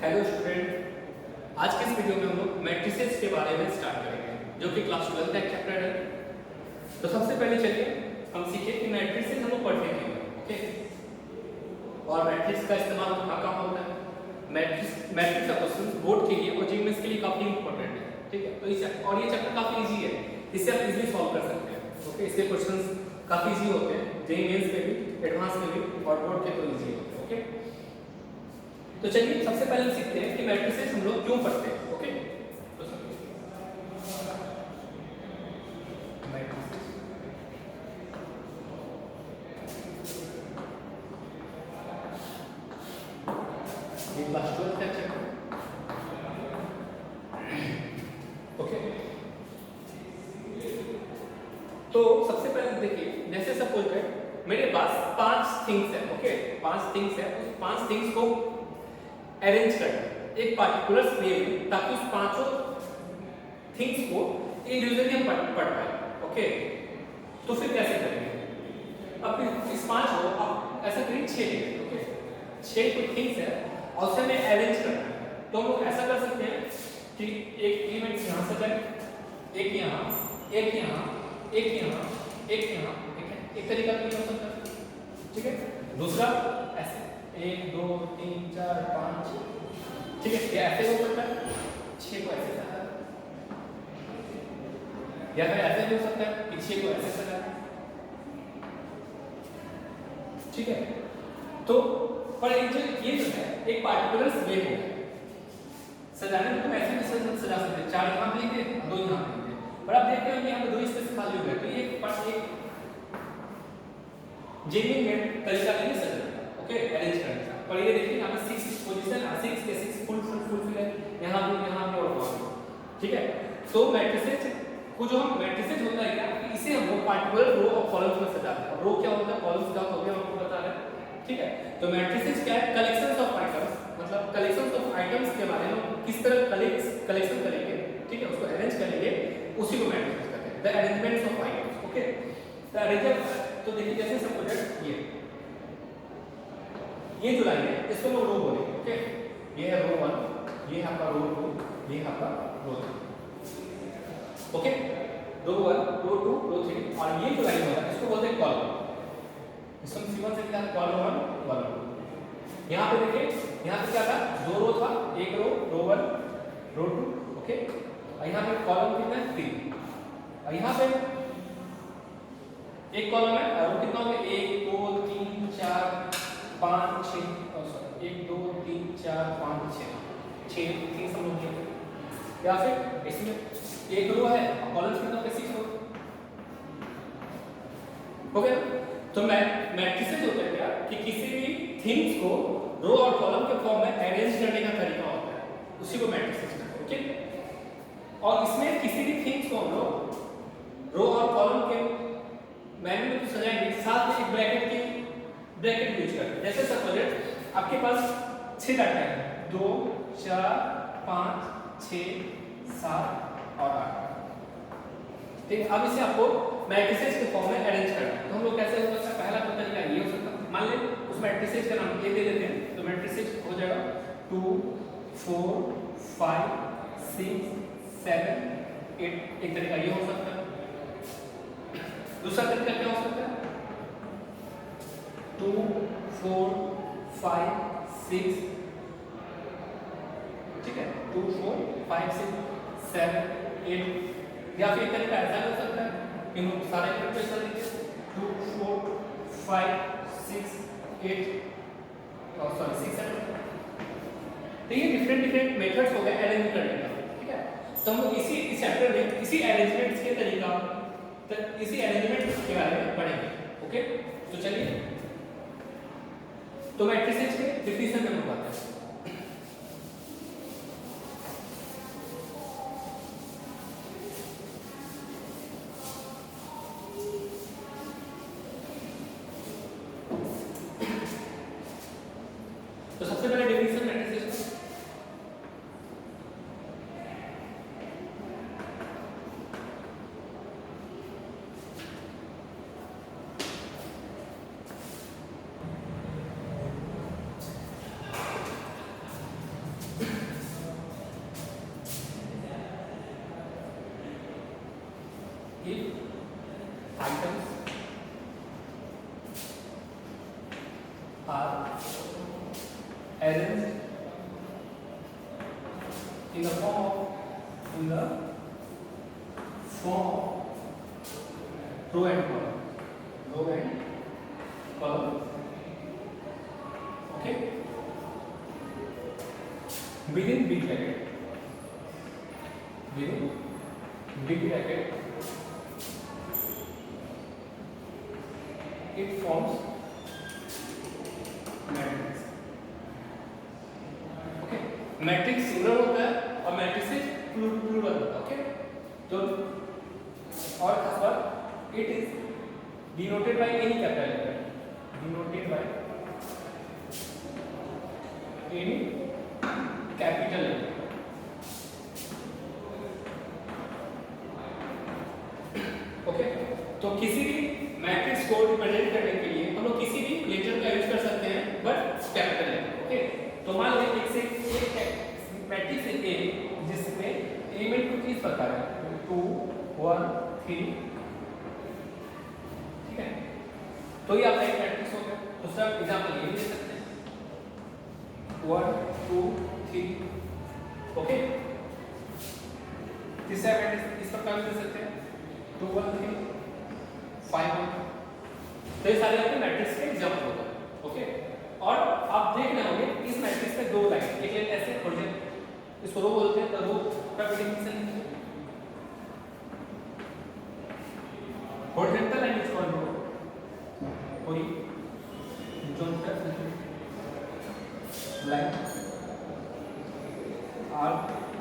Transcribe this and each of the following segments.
Hello student, आज के इस वीडियो में हम लोग मैट्रिसेस के बारे में स्टार्ट करेंगे जो कि क्लास 12 का एक चैप्टर है। तो सबसे पहले चलिए हम सीखें कि मैट्रिसेस हम लोग पढ़ते क्यों हैं, ओके। और मैट्रिक्स का इस्तेमाल कहाँ होता है। मैट्रिक्स का क्वेश्चन बोर्ड के लिए और जीएमएस के लिए काफी इंपॉर्टेंट है, ठीक है। तो ये चैप्टर काफी इजी है, इसे आप इजीली सॉल्व कर सकते हैं, ओके। इसके क्वेश्चंस काफी इजी होते हैं, जेईई मेंस में भी, एडवांस में भी और बोर्ड के तो इजी होते हैं, ओके। तो चलिए सबसे पहले हम सीखते हैं कि मैट्रिसेस हम लोग क्यों पढ़ते हैं, ओके। तो ये क्लास 12 का चैप्टर, ओके। तो सबसे पहले देखिए, जैसे सपोज दैट मेरे पास 5 थिंग्स है, ओके। 5 थिंग्स है, उस 5 थिंग्स को अरेंज करना एक पार्टिकुलर वे में ताकि उस पांचों थिंग्स को इंडिविजुअली हम पढ़ पाए, ओके। तो फिर कैसे करेंगे। अब इस 5 को आप ऐसा करिए 6 लेंगे, ओके। 6 कोई थिंग्स है और उसे हमें अरेंज करना है। तो हम लोग ऐसा कर सकते हैं कि एक एलिमेंट यहाँ से करें, एक यहाँ, एक यहाँ, एक यहाँ, एक यहाँ, एक तरीका तो ये हो सकता है, ठीक है। दूसरा ऐसे 1 2 3 4 5, ठीक है। ये ऐसे हो सकता है, 6 को ऐसे सजा, या फिर ऐसे भी हो सकता है कि 6 को ऐसे सजा, ठीक है। तो पर ये जो है एक पार्टिकुलर वे हो सजाने में, तो ऐसे भी सजा सकते हैं। 4 यहाँ लिख दे, 2 यहाँ लिख दे, पर आप देखते हैं यहाँ पे 2 स्पेस खाली हो गए, तो ये एक जेन्युइन तरीका नहीं सजाना, ओके, अरेंज करने का। पर ये देखिए यहाँ पे 6 पोजीशन, 6 के 6 फुल है, यहाँ भी और वहाँ भी, ठीक है। तो मैट्रिसेस को जो हम मैट्रिसेस होता है क्या, इसे हम पार्टिकुलर रो और कॉलम्स में सजाते हैं। रो क्या होता है, कॉलम्स क्या होते हैं, आपको बता रहे हैं, ठीक है। तो मैट्रिसेस क्या है, कलेक्शंस ऑफ आइटम्स, मतलब कलेक्शंस ऑफ आइटम्स के बारे में किस तरह कलेक्शन करेंगे, ठीक है, उसको अरेंज करेंगे, उसी को मैट्रिसेस कहते हैं, the arrangements of items, okay. The arrangement, तो देखिए जैसे सपोज ये जो लाइन है इसको हम रो बोलेंगे, ओके। ये है रो 1, ये है आपका रो 2, ये है आपका रो 3, ओके। रो 1, रो 2, रो 3, और ये जो लाइन होता है इसको बोलते हैं कॉलम। इसमें सिंपल से क्या है, कॉलम 1 कॉलम 2। यहाँ पे देखिए, यहाँ पे क्या था, 2 रो था, एक रो 1 रो 2, ओके। और यहाँ पे कॉलम कितना है, 3, और यहाँ पे एक कॉलम है और कितना हो गया, 1 2 3 4 5 6, सॉरी 1 2 3 4 5 6 3 सब लोग हैं। या फिर इसमें एक रो है और कॉलम्स कितना होगा, 6 रो, हो गया। तो मैट्रिसेस होता है क्या कि किसी भी थिंग्स को रो और कॉलम के फॉर्म में अरेंज करने का तरीका होता है, उसी को मैट्रिसेस कहते हैं, ओके। और इसमें किसी भी थिंग्स को हम लोग रो और कॉलम के मैन्यू में तो सजाएंगे, साथ में एक ब्रैकेट यूज करते हैं। जैसे सपोज आपके पास 6 डाटा है, 2 4 5 6 7 और 8, ठीक है। अब इसे आपको मैट्रिसेस के फॉर्म में अरेंज करना है। तो हम लोग कैसे हो सकता है, पहला तरीका ये हो सकता है, मान ले उस मैट्रिसेस का नाम ए दे देते हैं, तो मैट्रिसेस हो जाएगा 2 4 5 6 7 8, एक तरीका ये हो सकता है। दूसरा तरीका क्या हो सकता है, 2 4 5 6, ठीक है, 2 4 5 6 7 8, या फिर एक तरीका ऐसा हो सकता है कि हम सारे कैलकुलेशन लिखें 2 4 5 6 8 और सॉरी 6 7। तो ये डिफरेंट मेथड्स हो गए अरेंज करने का, ठीक है। तो हम लोग इस चैप्टर में इसी अरेंजमेंट्स के तरीका, तो इसी अरेंजमेंट के बारे में पढ़ेंगे, ओके। तो चलिए, तो मैट्रिसेस के डेफिनेशन में हम बात करते हैं। तो सबसे पहले डेफिनेशन मैट्रिसेस का, are arranged in the form of row and column. Okay, within big bracket, it forms matrix. Okay, matrix singular होता है और मैट्रिक्स प्लूरल होता है. ओके, तो और खास बात it is denoted by any capital letter, denoted by any capital letter. Okay, तो किसी भी मैट्रिक्स को रिप्रेजेंट करने के लिए हम लोग किसी भी लेटर का यूज कर सकते हैं, बट कैपिटल लेटर. ओके, तो मान लीजिए एक से एक मैट्रिक्स है ए जिसमें एलिमेंट कुछ इस प्रकार है 2 1 3. ठीक है, तो ये आपका एक मैट्रिक्स हो गया. दूसरा एग्जांपल ये ले सकते हैं 1 2 3. ओके, तीसरा मैट्रिक्स इस प्रकार दे सकते हैं 2 1 3 5 1. तो ये सारे आपके मैट्रिक्स के एग्जांपल होगा. ओके, और आप देख रहे होंगे इस मैट्रिक्स में दो लाइन, एक लाइन ऐसे प्रोजेक्ट, इसको रो बोलते हैं. तो रो का definition horizontal line is called row, horizontal line are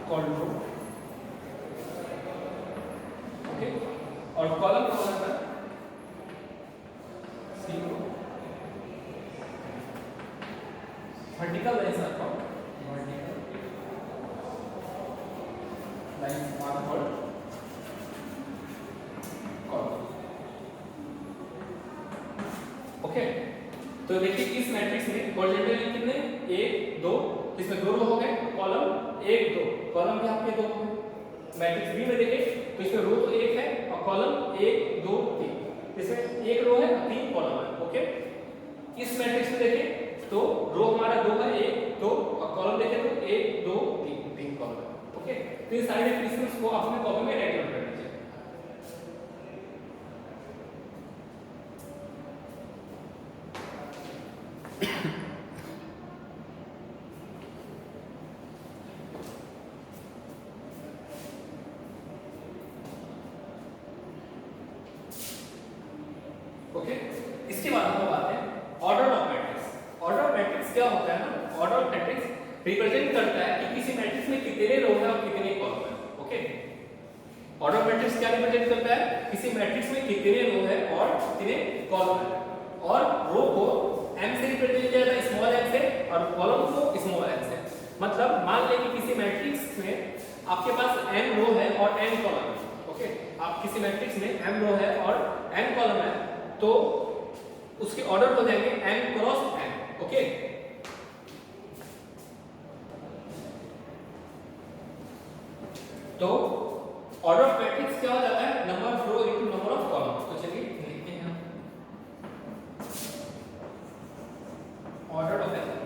called row. Okay, और कॉलम का होता है vertical lines are called column. Okay, तो देखिए इस मैट्रिक्स में हॉरिजॉन्टल कितने 1 2, इसमें 2 रो हो गए, कॉलम 1 2, कॉलम भी आपके 2 हो गए. मैट्रिक्स बी में देखिए तो इसमें रो तो 1 है और कॉलम 1 2 3, इसमें 1 रो है और 3 कॉलम है. ओके, इस मैट्रिक्स में देखिए तो रो हमारा 2 है 1 2 और कॉलम देखें तो 1 2 3 कॉलम है. ओके, तो ये सारे मैट्रिक्स को अपने कॉलम में राइट डाउन कर लीजिए. ओके, इसके बाद हम बात है order of matrix. Order of matrix क्या होता है ना, ऑर्डर ऑफ मैट्रिक्स रिप्रेजेंट करता है कि किसी मैट्रिक्स में कितने रो है और कितने कॉलम है. ओके, ऑर्डर ऑफ मैट्रिक्स क्या रिप्रेजेंट करता है, किसी मैट्रिक्स में कितने रो है और कितने कॉलम है. और रो को m से रिप्रेजेंट किया जाता है, स्मॉल m से, और कॉलम को स्मॉल m से. मतलब मान लें कि किसी मैट्रिक्स में आपके पास m रो है और n कॉलम है. ओके, आप किसी मैट्रिक्स में m रो है और n कॉलम है तो उसके ऑर्डर हो जाएंगे m क्रॉस n. ओके, तो ऑर्डर ऑफ मैट्रिक्स क्या हो जाता है, number of row into number of column. तो चलिए लिखते हैं order of matrix.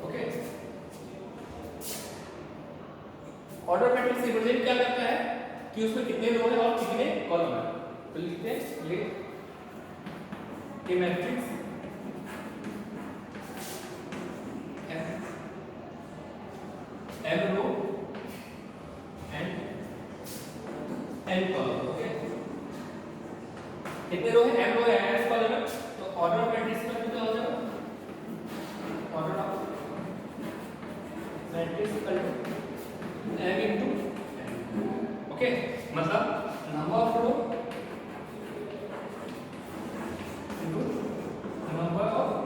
Okay, order matrix represent क्या करता है कि उसमें कितने रो है और कितने कॉलम है. तो लिखते हैं ये a matrix m row and n column. Okay, कितने रो है, m रो है n कॉलम है. तो ऑर्डर ऑफ मैट्रिक्स में क्या हो जाएगा, order of matrix equal to m into n. Okay, मतलब number of row into number of column.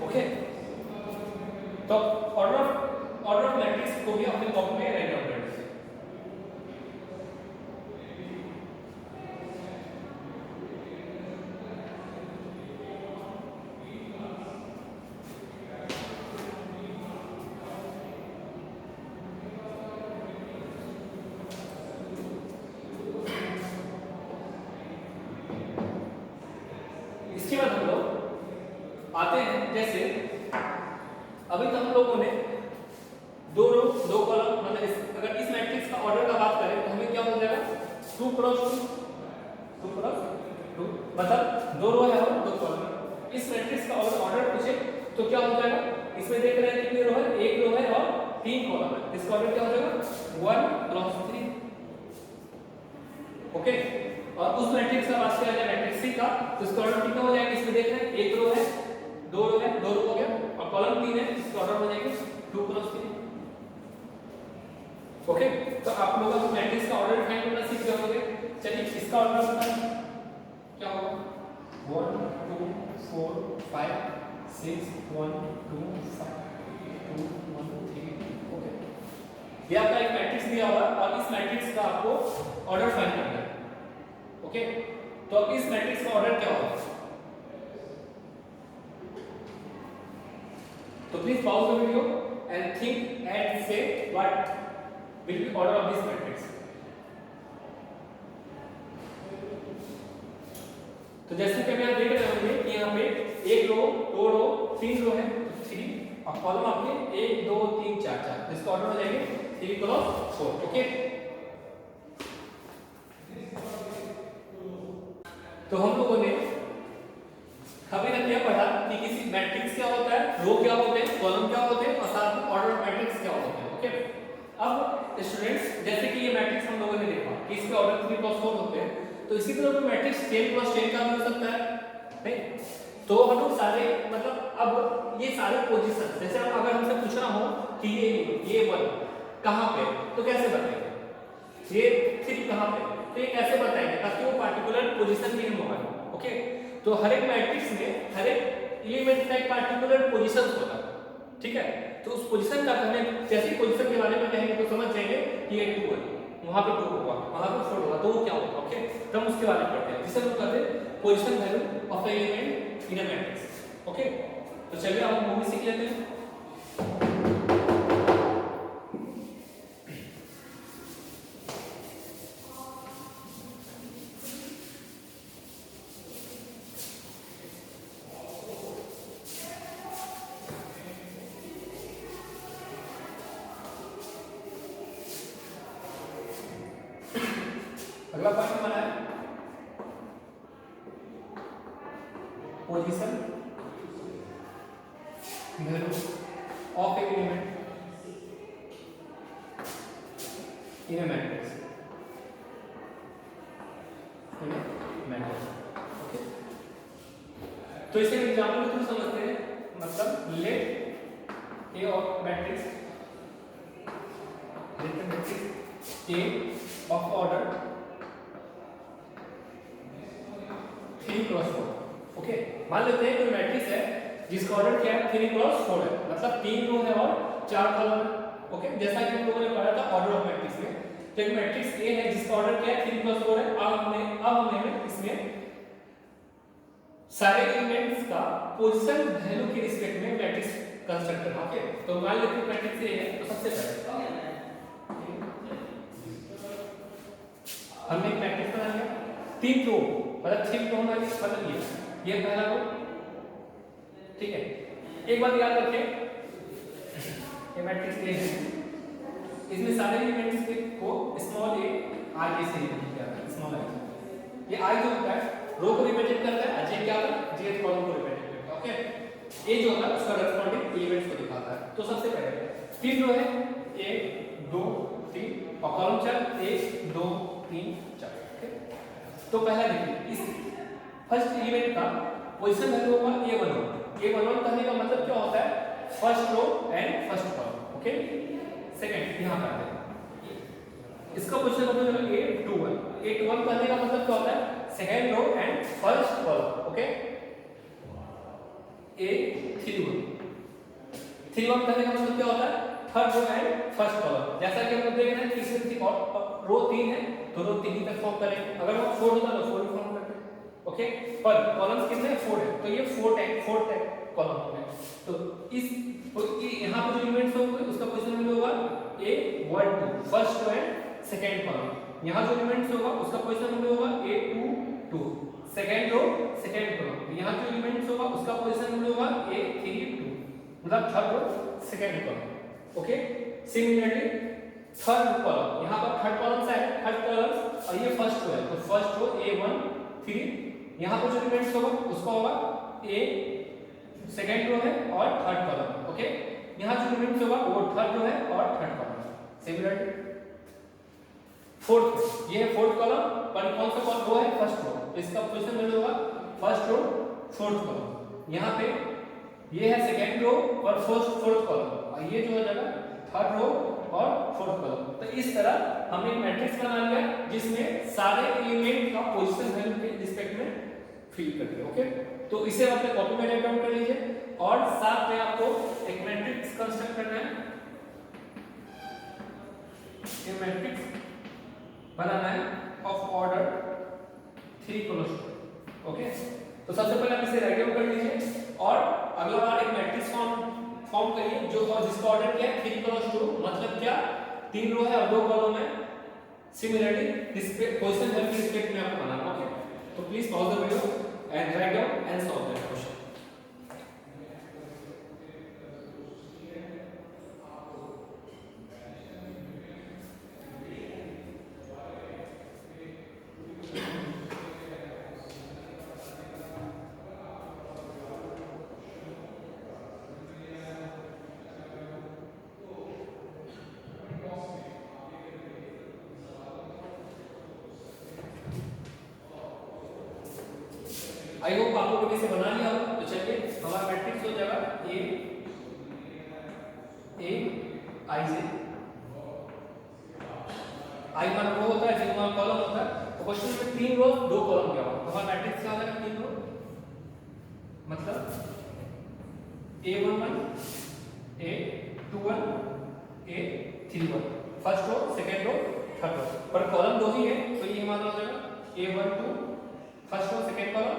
Okay, तो ऑर्डर ऑफ मैट्रिक्स को भी अपने कॉलम में राइट डाउन कर दीजिए. 2 क्रॉस 2 क्रॉस 2, मतलब 2 रो है और 2 कॉलम। इस मैट्रिक्स का ऑर्डर पूछे तो क्या हो जाएगा, इसमें देख रहे हैं कितनी रो है, 1 रो है और 3 कॉलम है, इसका ऑर्डर क्या हो जाएगा 1 क्रॉस 3। ओके, और उस मैट्रिक्स का बात किया जाए मैट्रिक्स सी का, तो इसका ऑर्डर कितना हो जाएगा, इसमें देख रहे हैं 1 रो है 2 रो है 2 रो हो गया और कॉलम 3 है, इसका ऑर्डर हो जाएगा 2 क्रॉस 3। ओके, तो आप लोगों को मैट्रिक्स का ऑर्डर फाइंड करना सीख गए होंगे। चलिए इसका ऑर्डर बताइए क्या होगा, 1 2 4 5 6 1 2 5 2 1 3। ओके, ये आपका एक मैट्रिक्स दिया होगा और इस मैट्रिक्स का आपको ऑर्डर फाइंड करना है। ओके, तो अब इस मैट्रिक्स का ऑर्डर क्या होगा, तो please pause the video and think and से what will be order of this matrix। तो जैसे कि आप देख रहे होंगे कि यहाँ पे 1 रो 2 रो 3 रो है, तो 3 और कॉलम आपके 1 2 3 4 4, इसका ऑर्डर हो जाएंगे 3 क्रॉस 4। ओके, तो हम लोगों ने अभी तक यह पढ़ा कि किसी मैट्रिक्स क्या होता है, रो क्या होते हैं, कॉलम क्या होते हैं और साथ में ऑर्डर ऑफ मैट्रिक्स क्या होते हैं। ओके, अब स्टूडेंट्स जैसे कि ये मैट्रिक्स हम लोगों ने देखा कि इसके ऑर्डर 3 क्रॉस 4 होते हैं, तो इसी तरह कोई मैट्रिक्स 10 क्रॉस 10 का भी हो सकता है, नहीं? तो हम लोग सारे मतलब अब ये सारे पोजीशन, जैसे अगर हमसे पूछना हो कि ये 1 कहां पे, तो कैसे बताएंगे, ये 3 कहां पे, तो ये कैसे बताएंगे ताकि वो पार्टिकुलर पोजीशन में होगा। ओके, तो हर एक मैट्रिक्स में हर एक एलिमेंट का एक पार्टिकुलर पोजीशन होता है, ठीक है? तो उस पोजीशन का हमें जैसे पोजीशन के बारे में कहेंगे तो समझ जाएंगे कि ये 2 है, वहां पे 2 होगा, वहां पे 4 होगा, तो वो क्या होगा। ओके, तो हम उसके बारे में पढ़ते हैं जिसे हम कहते हैं position value of element in a matrix. Okay, तो चलिए अब हम मूवी सीख लेते हैं। अगला पॉइंट हमारा है position value of element in a matrix. Okay, तो इसे एग्जांपल में समझते हैं, मतलब let A of matrix A of order 3 cross 4। Okay, मान लेते हैं कोई मैट्रिक्स है जिसका ऑर्डर क्या है 3 क्रॉस 4 है, मतलब 3 रो है और 4 कॉलम है। ओके, जैसा कि हम लोगों ने पढ़ा था ऑर्डर ऑफ मैट्रिक्स में, तो एक मैट्रिक्स ए है जिसका ऑर्डर क्या है 3 क्रॉस 4 है। अब हमें इसमें सारे एलिमेंट्स का पोजीशन वैल्यू के रिस्पेक्ट में मैट्रिक्स कंस्ट्रक्ट करना। ओके, तो मान लेते हैं मैट्रिक्स ए है, तो सबसे पहले हमने एक मैट्रिक्स बना लिया 3 रो, मतलब 3 रो हमारी, मतलब ये पहला रो, ठीक है? एक बात याद रखें, ये मैट्रिक्स ए है, इसमें सारे एलिमेंट्स को स्मॉल ए आई से रिप्रेजेंट किया जाता है, स्मॉल आई। ये आई जो होता है रो को रिप्रेजेंट करता है, जे क्या होता है जे कॉलम को रिप्रेजेंट करता है। ओके, ए जो होता है उसका करेस्पॉन्डिंग एलिमेंट्स को दिखाता है। तो सबसे पहले 3 रो है 1 2 3 और कॉलम 4 1 2 3 4। तो पहला देखिए इस फर्स्ट एलिमेंट का पोजीशन वैल्यू होगा a11। a11 कहने का मतलब क्या होता है first row and first column. Okay, second यहां पर इसका पोजीशन वैल्यू a21। a21 कहने का मतलब क्या होता है second row and first column. Okay, a31 कहने का मतलब क्या होता है third row and first column. जैसा कि हम लोग देख रहे हैं कि इसमें रो 3 है तो रो 3 ही तक फॉर्म करेंगे, अगर वो 4 होता तो 4 ही फॉर्म करते। ओके, पर कॉलम्स कितने 4 है तो ये 4 टैग कॉलम हो गए। तो इस यहां पर जो एलिमेंट्स होंगे उसका पोजीशन वैल्यू होगा a12 first row and second column. यहां जो एलिमेंट्स होगा उसका पोजीशन वैल्यू होगा a22 second row second column. यहां जो एलिमेंट्स होगा उसका पोजीशन वैल्यू होगा a32 मतलब third row second column. Okay, similarly third column, यहां पर थर्ड कॉलम है, थर्ड कॉलम और ये फर्स्ट 3, यहाँ पर जो एलिमेंट्स होगा उसका होगा ए सेकेंड रो है और थर्ड कॉलम, ओके। यहाँ जो एलिमेंट्स होगा वो थर्ड रो है और थर्ड कॉलम। सिमिलरली फोर्थ, ये है फोर्थ कॉलम, पर कौन सा कॉलम रो है? फर्स्ट रो, तो इसका पोजीशन वैल्यू होगा फर्स्ट रो फोर्थ कॉलम। यहाँ पे ये है सेकेंड रो और फोर्थ कॉलम, और ये जो हो जाएगा थर्ड रो और फोर्थ कॉलम। तो इस तरह हमने एक मैट्रिक्स बना लिया जिसमें सारे एलिमेंट का पोजीशन वैल्यू के रिस्पेक्ट में फिल कर दिया, ओके। तो इसे आप अपने कॉपी में राइट डाउन कर लीजिए और साथ में आपको एक मैट्रिक्स कंस्ट्रक्ट करना है, ये मैट्रिक्स बनाना है ऑफ ऑर्डर 3 क्रॉस 2, ओके। तो सबसे पहले आप इसे राइट डाउन कर लीजिए और अगला बार एक मैट्रिक्स फॉर्म करिए जो और जिसका ऑर्डर क्या है 3 क्रॉस 2, मतलब क्या 3 रो है और 2 कॉलम है। सिमिलरली रिस्पेक्ट पोजीशन वैल्यू के रिस्पेक्ट में आपको बनाना, ओके। तो please pause the video and write down and solve that question. I hope आप लोगों ने इसे बना लिया होगा। तो चलिए हमारा मैट्रिक्स हो जाएगा ए आई से, आई मान रो होता है, जे मान कॉलम होता है। तो क्वेश्चन में 3 रो 2 कॉलम क्या होगा? तो हमारा मैट्रिक्स क्या हो जाएगा? 3 रो मतलब A11 A21 A31, first row second row third row, पर कॉलम 2 ही है तो ये मान हो जाएगा A12 first row second column,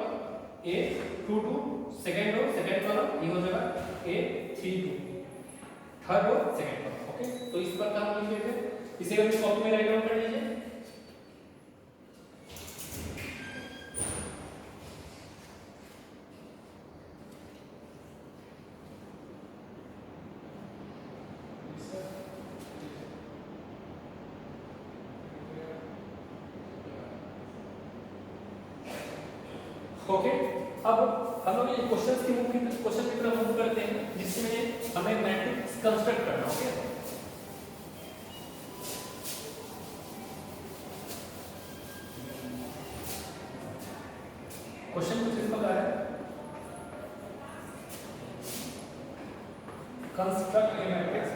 A22 second row second column, ये हो जाएगा A32 third row second column, okay. तो इस पर काम कीजिए, इसे अपनी कॉपी में राइट डाउन कर लीजिए। ओके, अब हम लोग ये क्वेश्चंस की क्वेश्चन की तरफ मूव करते हैं जिसमें हमें मैट्रिक्स कंस्ट्रक्ट करना, ओके। क्वेश्चन कुछ इस प्रकार है, कंस्ट्रक्ट ए मैट्रिक्स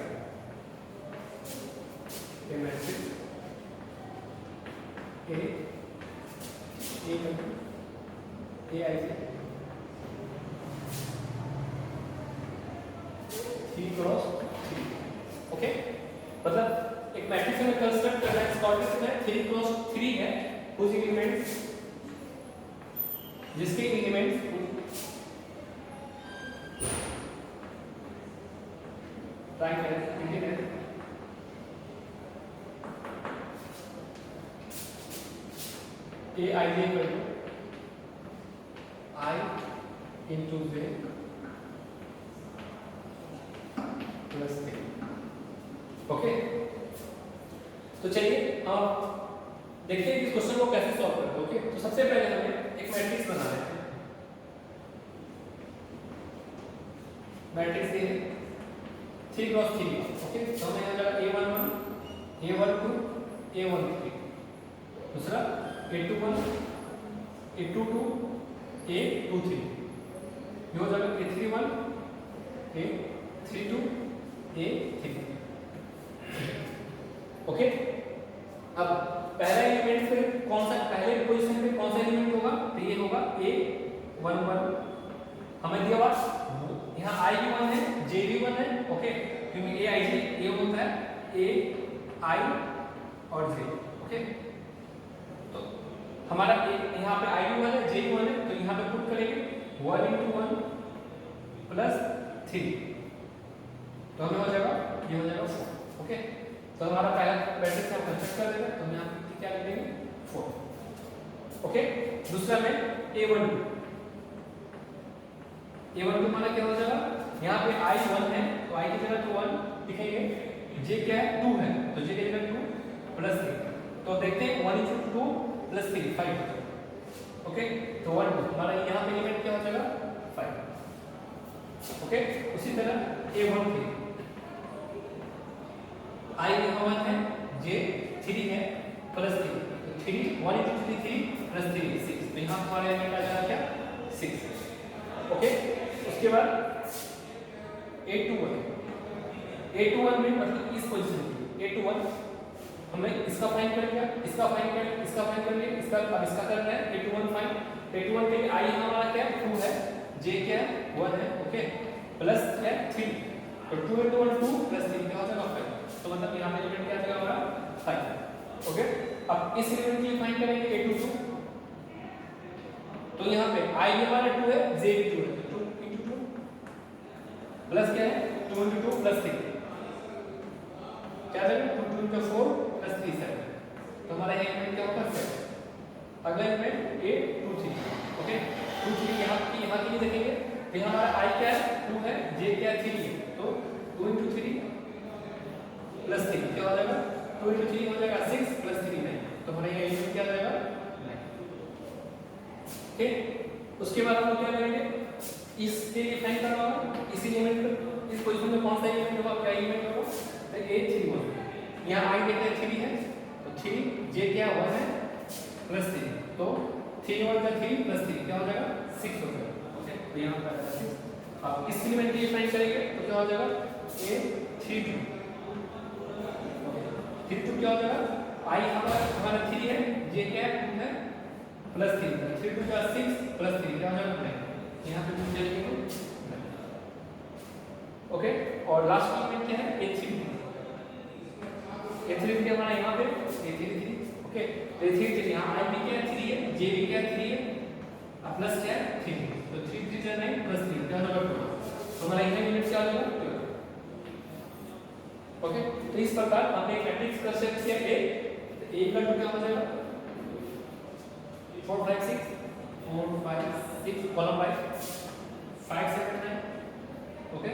ए आई से 3 क्रॉस 3, ओके। मतलब एक मैट्रिक्स में कंस्ट्रक्ट करना है, इसका ऑर्डर कितना है? 3 क्रॉस 3 है, कुछ एलिमेंट्स जिसके एलिमेंट्स राइट है, ठीक है। ए आई जे कर दो I into j plus k, okay. तो चलिए हम देखते हैं कि इस क्वेश्चन को कैसे सॉल्व करते हैं, ओके। तो सबसे पहले हमें एक मैट्रिक्स बना लेते हैं। मैट्रिक्स ये 3 क्रॉस 3, ओके। तो हमें यहाँ जाएगा A11 A12 A13, दूसरा A21 A22 A23, ये हो जाएगा A31 A32 A33, ओके। अब पहला एलिमेंट फिर कौन सा, पहले पोजीशन पे कौन सा एलिमेंट होगा? तो ये होगा A11, हमें दिया हुआ यहाँ I भी 1 है J भी 1 है, ओके। क्योंकि A I J ये होता है A I और J, ओके। तो हमारा यहाँ पे I भी 1 है J भी 1 है, तो यहाँ पे पुट करेंगे 1 into 1 प्लस 3, तो हमें हो जाएगा, ये हो जाएगा 4, ओके। तो हमारा पहला मैट्रिक्स हम कंस्ट्रक्ट कर देंगे, तो हम यहाँ पे क्या लिख देंगे 4, ओके। दूसरा में A12 माना क्या हो जाएगा? यहाँ पे I 1 है तो I की जगह तो 1 लिखेंगे, J क्या है 2 है तो J की जगह 2 प्लस 3, तो देखते हैं 1 into 2 प्लस 3 5, ओके, तो 1 2 हमारा यहाँ पे एलिमेंट क्या हो जाएगा 5। ओके, उसी तरह A1 3 I यहाँ 1 है, J 3 है प्लस 3, तो 3 1 into 3 3 प्लस 3 6, तो यहाँ हमारा एलिमेंट आ जाएगा क्या 6। ओके, उसके बाद A21 में मतलब इस पोजीशन पे A21 हमने इसका फाइंड कर लिया, इसका फाइंड कर लिया, इसका फाइंड कर लिया, इसका अब इसका करना है A21 फाइंड। A21 के लिए I हमारा क्या है 2 है, J क्या है 1 है, ओके, प्लस क्या है 3, तो 2 into 1 2 प्लस 3 क्या हो जाएगा 5, तो मतलब यहाँ पे एलिमेंट क्या आ जाएगा हमारा 5। ओके, अब इस एलिमेंट के लिए फाइंड करेंगे A22, तो यहाँ पे I हमारा 2 है, J भी 2 है, 2 into 2 प्लस क्या है 2 into 2 प्लस 3 क्या आ जाएगा 2 into 4 प्लस 3 7, तो हमारा एलिमेंट क्या होगा 7। अगला एलिमेंट A23, ओके 2 3 यहाँ के लिए देखेंगे, तो यहाँ हमारा I क्या है 2 है, J क्या है 3 है, तो 2 into 3 प्लस 3 क्या हो जाएगा 2 into 3 हो जाएगा 6 प्लस 3 9, तो हमारा ये एलिमेंट क्या आ जाएगा 9। ओके, उसके बाद हम क्या करेंगे इसके लिए फाइंड करना होगा इस एलिमेंट इस पोजीशन में कौन सा एलिमेंट होगा, क्या एलिमेंट होगा, तो A31 यहाँ I देखते हैं 3 है, तो 3 J क्या 1 है प्लस 3, तो 3 1 3 प्लस 3 क्या हो जाएगा 6 हो जाएगा। ओके, तो यहाँ पर 6। अब इस एलिमेंट के लिए फाइंड करेंगे तो क्या हो जाएगा A32, फिर तो क्या हो जाएगा I हमारा 3 है, J क्या है 2 है प्लस 3, 3 2 का 6 प्लस 3 क्या हो जाएगा 9, यहाँ पे तुम देखेंगे। ओके, और लास्ट एलिमेंट क्या है A33 हमारा यहाँ पे A33, ओके, तो A33 यहाँ I भी क्या है 3 है, J भी क्या है 3 है, अब प्लस क्या है 3, तो 3 3 9 प्लस 3 क्या हो जाएगा 12, तो हमारा यहाँ एलिमेंट क्या हो जाएगा 12। ओके, तो इस प्रकार हमने एक मैट्रिक्स का सेट किया A, तो A का क्या हो जाएगा 4 5 6 4 5 6 column wise 5 7 9, okay,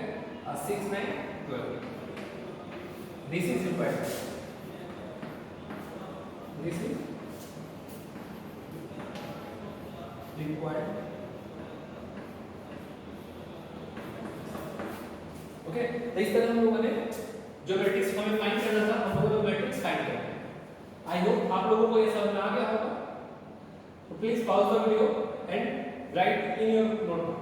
6 9 12, this is required, this is required। Okay, तो इस तरह हम लोगों ने जो मैट्रिक्स हमें फाइंड करना था हम लोगों ने मैट्रिक्स फाइंड कर लिया। आई होप आप लोगों को ये समझ में आ गया होगा, तो please pause the video and right in your notebook.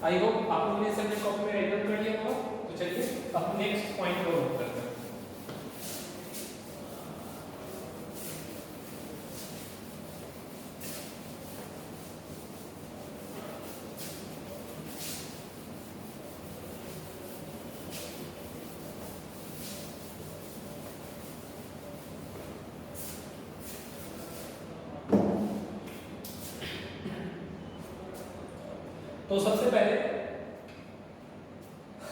I hope आप लोगों ने सब्जेक्ट कॉपी में राइट कर लिया होगा, तो चलिए अब नेक्स्ट पॉइंट को नोट करते हैं। तो सबसे पहले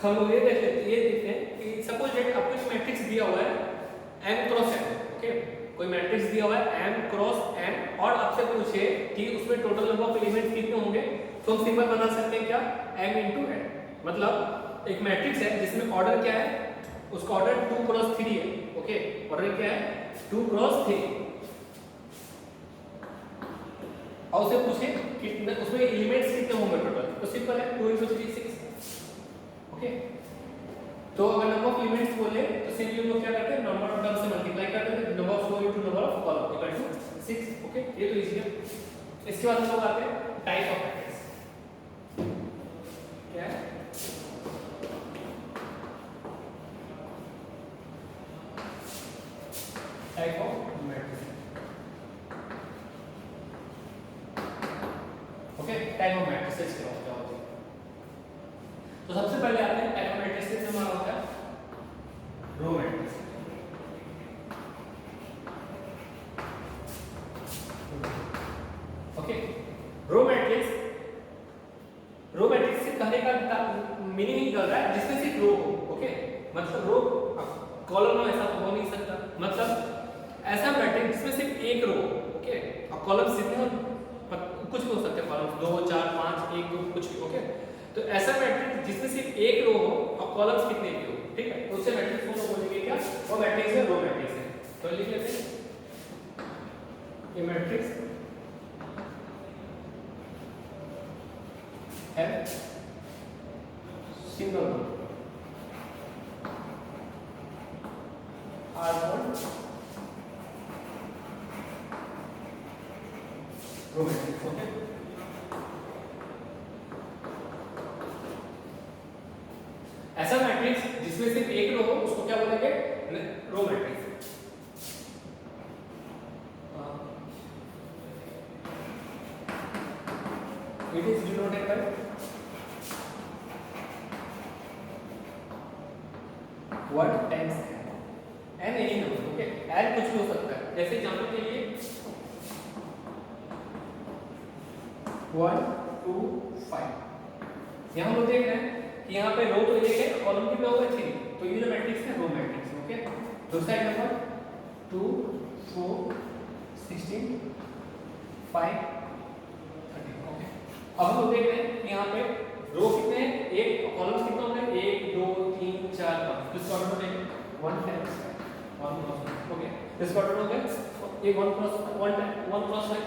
हम लोग ये देखते हैं कि सपोज दैट आपको एक मैट्रिक्स दिया हुआ है m क्रॉस n, ओके, कोई मैट्रिक्स दिया हुआ है m क्रॉस n और आपसे पूछे कि उसमें टोटल नंबर ऑफ एलिमेंट्स कितने होंगे, तो हम सिंपल बना सकते हैं क्या m into n, मतलब एक मैट्रिक्स है जिसमें ऑर्डर क्या है, उसका ऑर्डर 2 क्रॉस 3 है, ओके, ऑर्डर क्या है 2 क्रॉस 3, और उसे पूछे कितने उसमें एलिमेंट्स कितने होंगे टोटल, तो सिंपल है 2 into 3 6, ओके। तो अगर नंबर ऑफ एलिमेंट्स बोले तो सिंपली हम लोग क्या करते हैं नंबर ऑफ टर्म से मल्टीप्लाई करते हैं, number of row into number of column equal to 6, okay, ये तो इजी है। इसके बाद हम लोग आते हैं टाइप ऑफ मैट्रिक्स, क्या है type of matrix, okay, type of matrices क्या होता है। तो सबसे पहले आते हैं टाइप ऑफ मैट्रिसेस में हमारा होता है रो मैट्रिक्स, मतलब रो कॉलम में ऐसा तो हो नहीं सकता, मतलब ऐसा मैट्रिक्स जिसमें सिर्फ एक रो, ओके, और कॉलम कितने कुछ भी हो सकते हैं, कॉलम्स 2 4 5 1 2 कुछ भी, ओके। तो ऐसा मैट्रिक्स जिसमें सिर्फ एक रो हो और कॉलम्स कितने भी हो, ठीक है, तो उसे मैट्रिक्स को हम लोग बोलेंगे क्या, वो मैट्रिक्स है, रो मैट्रिक्स है। तो लिख लेते हैं ये मैट्रिक्स है single row R1 row matrix, okay. ऐसा मैट्रिक्स जिसमें सिर्फ एक रो हो उसको क्या बोलेंगे, row matrix. It is denoted by what times N any number, okay, N कुछ भी हो सकता है, जैसे एग्जांपल के लिए 1 2 5, यहां हम लोग देख रहे हैं कि यहाँ पे रो तो एक है, कॉलम कितना होगा 3, तो ये जो मैट्रिक्स है रो मैट्रिक्स, ओके। दूसरा एग्जांपल 2 4 16 5 13, ओके। अब हम लोग देख रहे हैं कि यहाँ पे रो कितने हैं, एक, कॉलम कितना होगा 1 2 3 4 5, इसका ऑर्डर देखें 1 टाइम्स 1 क्रॉस, ओके, इसका ऑर्डर हो गया ये 1 क्रॉस 5,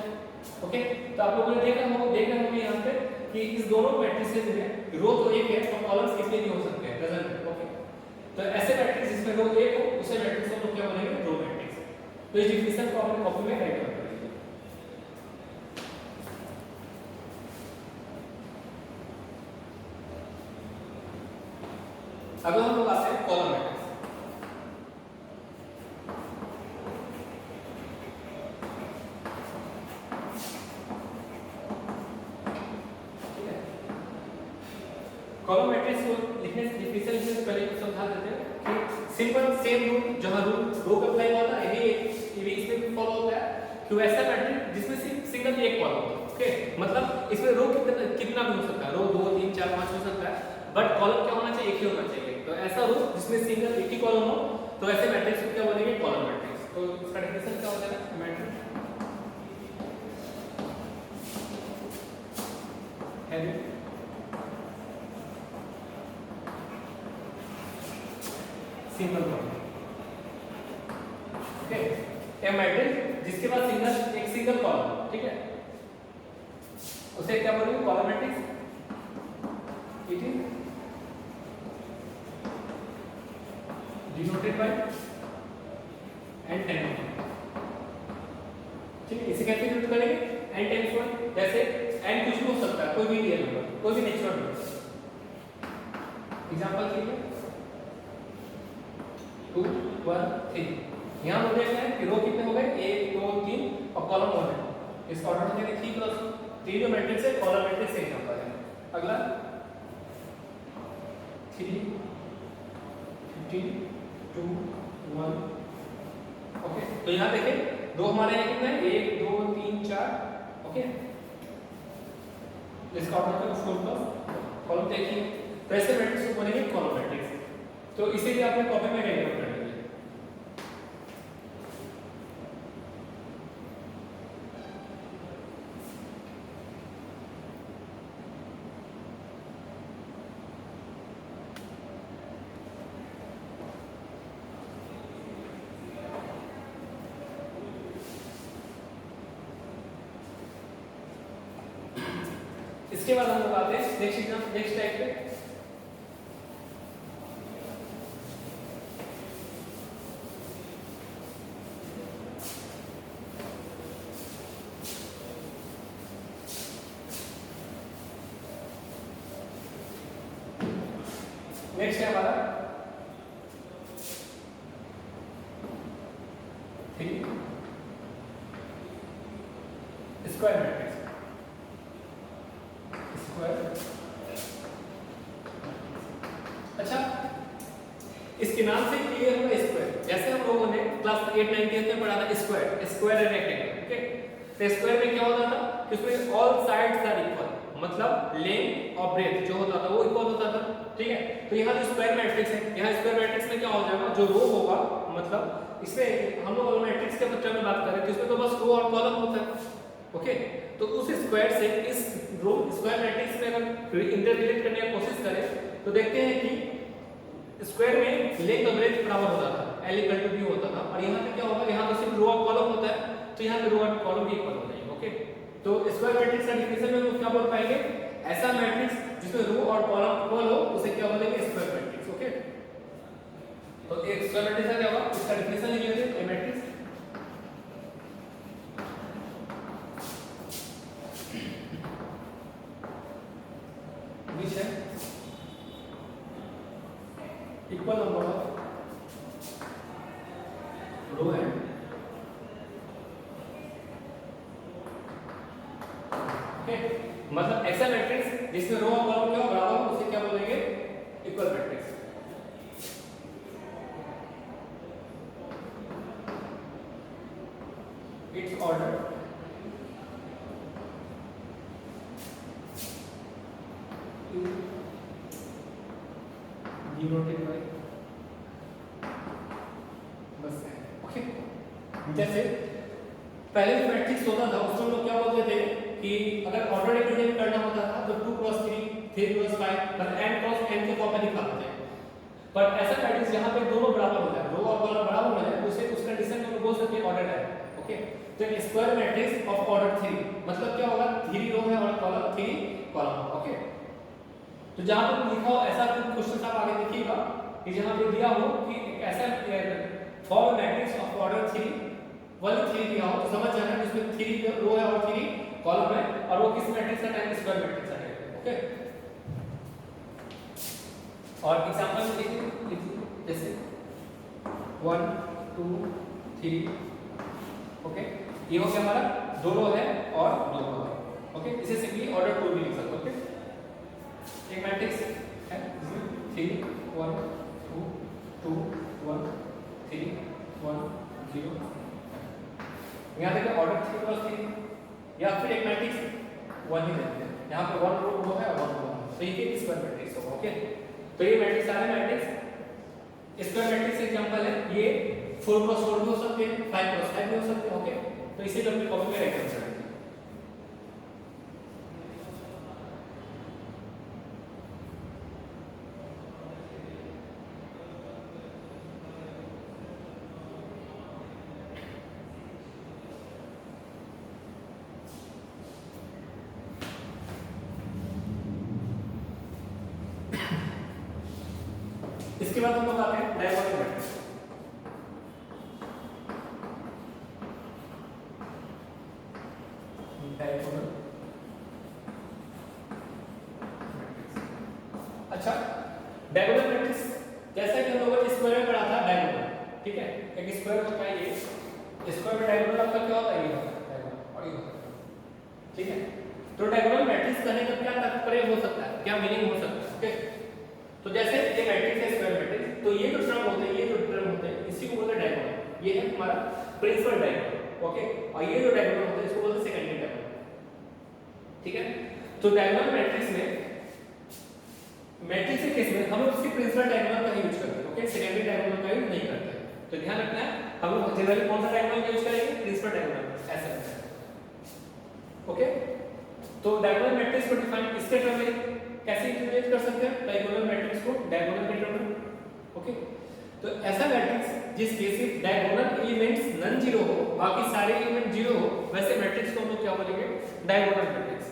ओके। तो आप लोगों ने देखा, हम लोग देख रहे होंगे यहाँ पे कि इस दोनों मैट्रिसेस में रो तो एक है और कॉलम्स कितने भी हो सकते हैं, प्रेजेंट, ओके। तो ऐसे मैट्रिक्स जिसमें रो एक हो उसे मैट्रिक्स को हम लोग क्या बोलेंगे, रो मैट्रिक्स। तो इस डिफिनेशन को अपने कॉपी में राइट डाउन कर लीजिए। अब हम लोग आते हैं कॉलम मैट्रिक्स। कॉलम मैट्रिक्स को लिखने से डिफिनेशन लिखने से पहले कुछ समझा देते हैं कि सिंपल सेम रूल जहां रूल रो का अप्लाई होता है यही इसमें भी फॉलो होता है कि वैसा मैट्रिक्स जिसमें सिर्फ सिंगल एक कॉलम हो, ओके, मतलब इसमें रो कितना भी हो सकता है, रो 2 3 4 5 हो सकता है, बट कॉलम क्या होना चाहिए, एक ही होना चाहिए। तो ऐसा रो जिसमें सिंगल एक ही कॉलम हो, तो ऐसे मैट्रिक्स को क्या बोलेंगे, कॉलम मैट्रिक्स। तो इसका डेफिनेशन क्या हो जाएगा, matrix having single column, okay, a matrix जिसके पास एक सिंगल कॉलम, ठीक है, उसे क्या बोलेंगे, column matrix. It is denoted bye n times 1, ठीक है, इसे कैसे डिनोट करेंगे, n टाइम्स 1, जैसे n कुछ भी हो सकता है, कोई भी रियल नंबर, कोई भी नेचुरल नंबर। एग्जांपल के लिए 2 1 3, यहाँ हम देख रहे हैं कि रो कितने हो गए, 1 2 3 और कॉलम 1 है, इसका ऑर्डर देंगे 3 क्रॉस 3 जो मैट्रिक्स है कॉलम मैट्रिक्स से एग्जांपल है। अगला 3 15 2 1, ओके। तो यहाँ देखें दो हमारे यहाँ कितने हैं, 1 2 3 4, ओके, इसका ऑर्डर है 4 क्रॉस कॉलम देखिए, तो ऐसे मैट्रिक्स को बोलेंगे कॉलम मैट्रिक्स। तो इसीलिए आपने कॉपी में राइट डाउन कर लीजिए। इसके बाद हम लोग आते हैं नेक्स्ट टाइप पे। नेक्स्ट है हमारा 3 स्क्वायर मैट्रिक्स, स्क्वायर। अच्छा, इसके नाम से क्लियर हुआ स्क्वायर, जैसे हम लोगों ने क्लास 8 9 10 में पढ़ा था स्क्वायर एंड रेक्टेंगल, ओके। तो स्क्वायर में क्या होता था कि उसमें ऑल साइड्स आर इक्वल, मतलब लेंथ और ब्रेथ जो होता था वो इक्वल होता था, ठीक है। तो यहाँ जो स्क्वायर मैट्रिक्स है, यहाँ स्क्वायर मैट्रिक्स जो रो होगा, मतलब इसमें हम लोग अगर मैट्रिक्स के टर्म में बात करें तो इसमें तो बस रो और कॉलम होता है, ओके। तो उस स्क्वायर से इस रो स्क्वायर मैट्रिक्स में अगर इंटररिलेट करने की कोशिश करें तो देखते हैं कि स्क्वायर में लेंथ और ब्रेड्थ बराबर होता था, L इक्वल टू B होता था, और यहाँ पे क्या होगा, यहाँ तो सिर्फ रो और कॉलम होता है, तो यहाँ पे रो और कॉलम भी इक्वल हो जाएंगे, ओके। तो स्क्वायर मैट्रिक्स का डिफिनेशन में हम क्या बोल पाएंगे, ऐसा मैट्रिक्स जिसमें रो और कॉलम इक्वल हो उसे क्या बोलेंगे, स्क्वायर मैट्रिक्स, ओके। तो एक स्क्वायर मैट्रिक्स का क्या होगा, इसका डिफिनेशन लिख लेते हैं, ए मैट्रिक्स which है equal number of row and okay, मतलब ऐसा मैट्रिक्स जिसमें रो और कॉलम क्या बराबर हो उसे क्या बोलेंगे, equal matrix. It's order denoted by बस, ओके। जैसे पहले जो मैट्रिक्स होता था उसमें हम लोग क्या बोलते थे कि अगर ऑर्डर रिप्रेजेंट करना होता था तो 2 क्रॉस 3 3 क्रॉस 5 मतलब n क्रॉस n के फॉर्म में दिखाते थे। पर ऐसा मैट्रिक्स जहां पे दोनों बराबर हो जाए, रो और कॉलम बराबर हो जाए, उसे उस कंडीशन में हम बोल सकते हैं ऑर्डर है, ओके। तो स्क्वायर मैट्रिक्स ऑफ ऑर्डर 3 मतलब क्या होगा, 3 रो है और कॉलम 3 कॉलम, ओके। तो जहां पर लिखा हो ऐसा कुछ क्वेश्चन आप आगे देखिएगा कि जहां पे दिया हो कि ऐसा फॉर्म मैट्रिक्स ऑफ ऑर्डर 3 1 3 दिया हो तो समझ जाना इसमें 3 रो है और 3 कॉलम है, और वो किस मैट्रिक्स का टाइप स्क्वायर मैट्रिक्स है, ओके। और एग्जांपल में देखिए जैसे 1 2 3, ओके। ये हो गया हमारा 2 रो है और 2 कॉलम, ओके। इसे सिंपली ऑर्डर 2 भी लिख सकते हो, ओके। एक मैट्रिक्स है 3 1 2 2 1 3 1 0, यहाँ देखिए ऑर्डर 3 क्रॉस 3, या फिर एक मैट्रिक्स 1 ही लेते हैं, यहाँ पे 1 रो है और 1 कॉलम, तो ये स्क्वायर मैट्रिक्स होगा, ओके। तो ये मैट्रिक्स सारे मैट्रिक्स स्क्वायर मैट्रिक्स एग्जांपल है, ये 4 क्रॉस 4 भी हो सकते हैं, 5 क्रॉस 5 भी हो सकते हैं, ओके। तो इसे अपनी कॉपी में राइट कर सकते हैं। इसके बाद हम लोग आते हैं डायगोनल मैट्रिक्स। डायगोनल अच्छा, डायगोनल मैट्रिक्स जैसा कि हम लोगों ने स्क्वायर में पढ़ा था डायगोनल, ठीक है। एक स्क्वायर होता है, ये स्क्वायर में डायगोनल आपका क्या होता है, ये डायगोनल और ये होता है, ठीक है। तो डायगोनल मैट्रिक्स कहने का क्या तात्पर्य हो सकता है, क्या मीनिंग हो सकता है, ओके। तो जैसे ये मैट्रिक्स है स्क्वायर मैट्रिक्स, तो ये जो टर्म होते हैं, ये जो टर्म होते हैं इसी को बोलते हैं डायगोनल, ये है हमारा प्रिंसिपल डायगोनल, ओके। और ये जो डायगोनल होता है इसको बोलते हैं सेकेंडरी डायगोनल, ठीक है। तो डायगोनल मैट्रिक्स में मैट्रिक्स के केस में हम लोग इसके प्रिंसिपल डायगोनल का यूज करते हैं, ओके, सेकेंडरी डायगोनल का यूज नहीं करते। तो ध्यान रखना है, हम लोग जनरली कौन सा डायगोनल का यूज करेंगे, प्रिंसिपल डायगोनल, ऐसा ओके। तो डायगोनल मैट्रिक्स को डिफाइन इसके टर्म में कैसे इंटरप्रेट कर सकते हैं, डायगोनल मैट्रिक्स को डायगोनल के टर्म में, ओके। तो ऐसा मैट्रिक्स जिसके सिर्फ डायगोनल एलिमेंट्स नॉन जीरो हो, बाकी सारे एलिमेंट जीरो हो, वैसे मैट्रिक्स को हम लोग क्या बोलेंगे, डायगोनल मैट्रिक्स,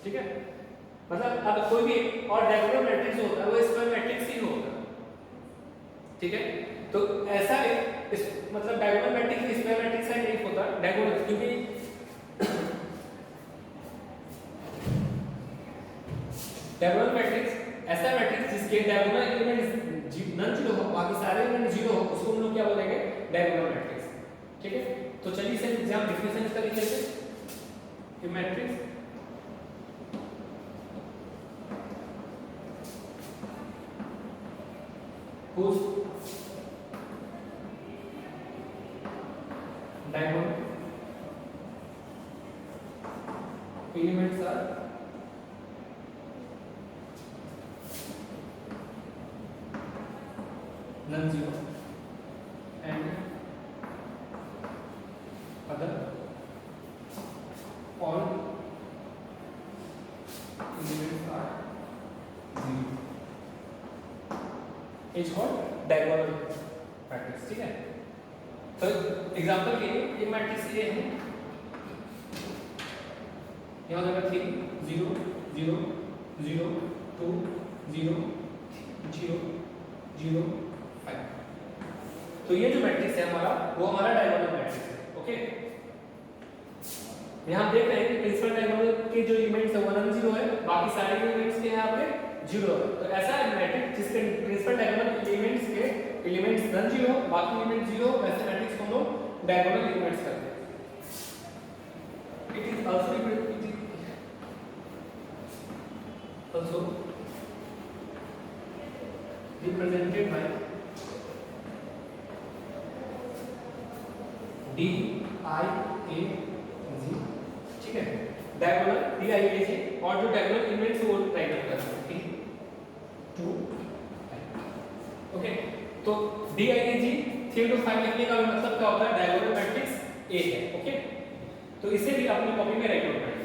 ठीक है। मतलब अब कोई भी और डायगोनल मैट्रिक्स होता है वो स्क्वायर मैट्रिक्स ही होता है, ठीक है। तो ऐसा एक मतलब डायगोनल मैट्रिक्स स्क्वायर मैट्रिक्स का नहीं होता डायगोनल, क्योंकि डायगोनल मैट्रिक्स ऐसा मैट्रिक्स जिसके डायगोनल एलिमेंट नॉन जीरो हो, बाकी सारे एलिमेंट जीरो हो, उसको हम लोग क्या बोलेंगे, डायगोनल मैट्रिक्स, ठीक है। तो चलिए इसे एग्जाम डेफिनेशन इसका लिख लेते हैं कि matrix whose diagonal elements are non-zero and other all elements are 0 is called diagonal matrix. ठीक है, तो एग्जांपल के लिए ये मैट्रिक्स ये है, यहाँ जाएगा 3 0 0 0 2 0 0 0 5। तो ये जो मैट्रिक्स है हमारा वो हमारा डायगोनल मैट्रिक्स है। ओके, यहाँ देख रहे हैं कि प्रिंसिपल डायगोनल के जो एलिमेंट्स है वो नॉन जीरो है, बाकी सारे एलिमेंट्स के यहाँ पे जीरो है। तो ऐसा मैट्रिक्स जिसके प्रिंसिपल डायगोनल एलिमेंट्स के एलिमेंट्स नॉन जीरो, बाकी एलिमेंट जीरो, वैसे मैट्रिक्स को हम लोग डायगोनल एलिमेंट्स कहते हैं। It is also represented by DIAG। ठीक है, डायगोनल DIAG, और जो डायगोनल एलिमेंट्स वो डायगोनल कर रहे हैं 2। ओके, तो DIAG 3 to 5 लिखने का मतलब क्या होता है, डायगोनल मैट्रिक्स A है। ओके, तो इसे भी अपनी कॉपी में राइट आउट कर लीजिए।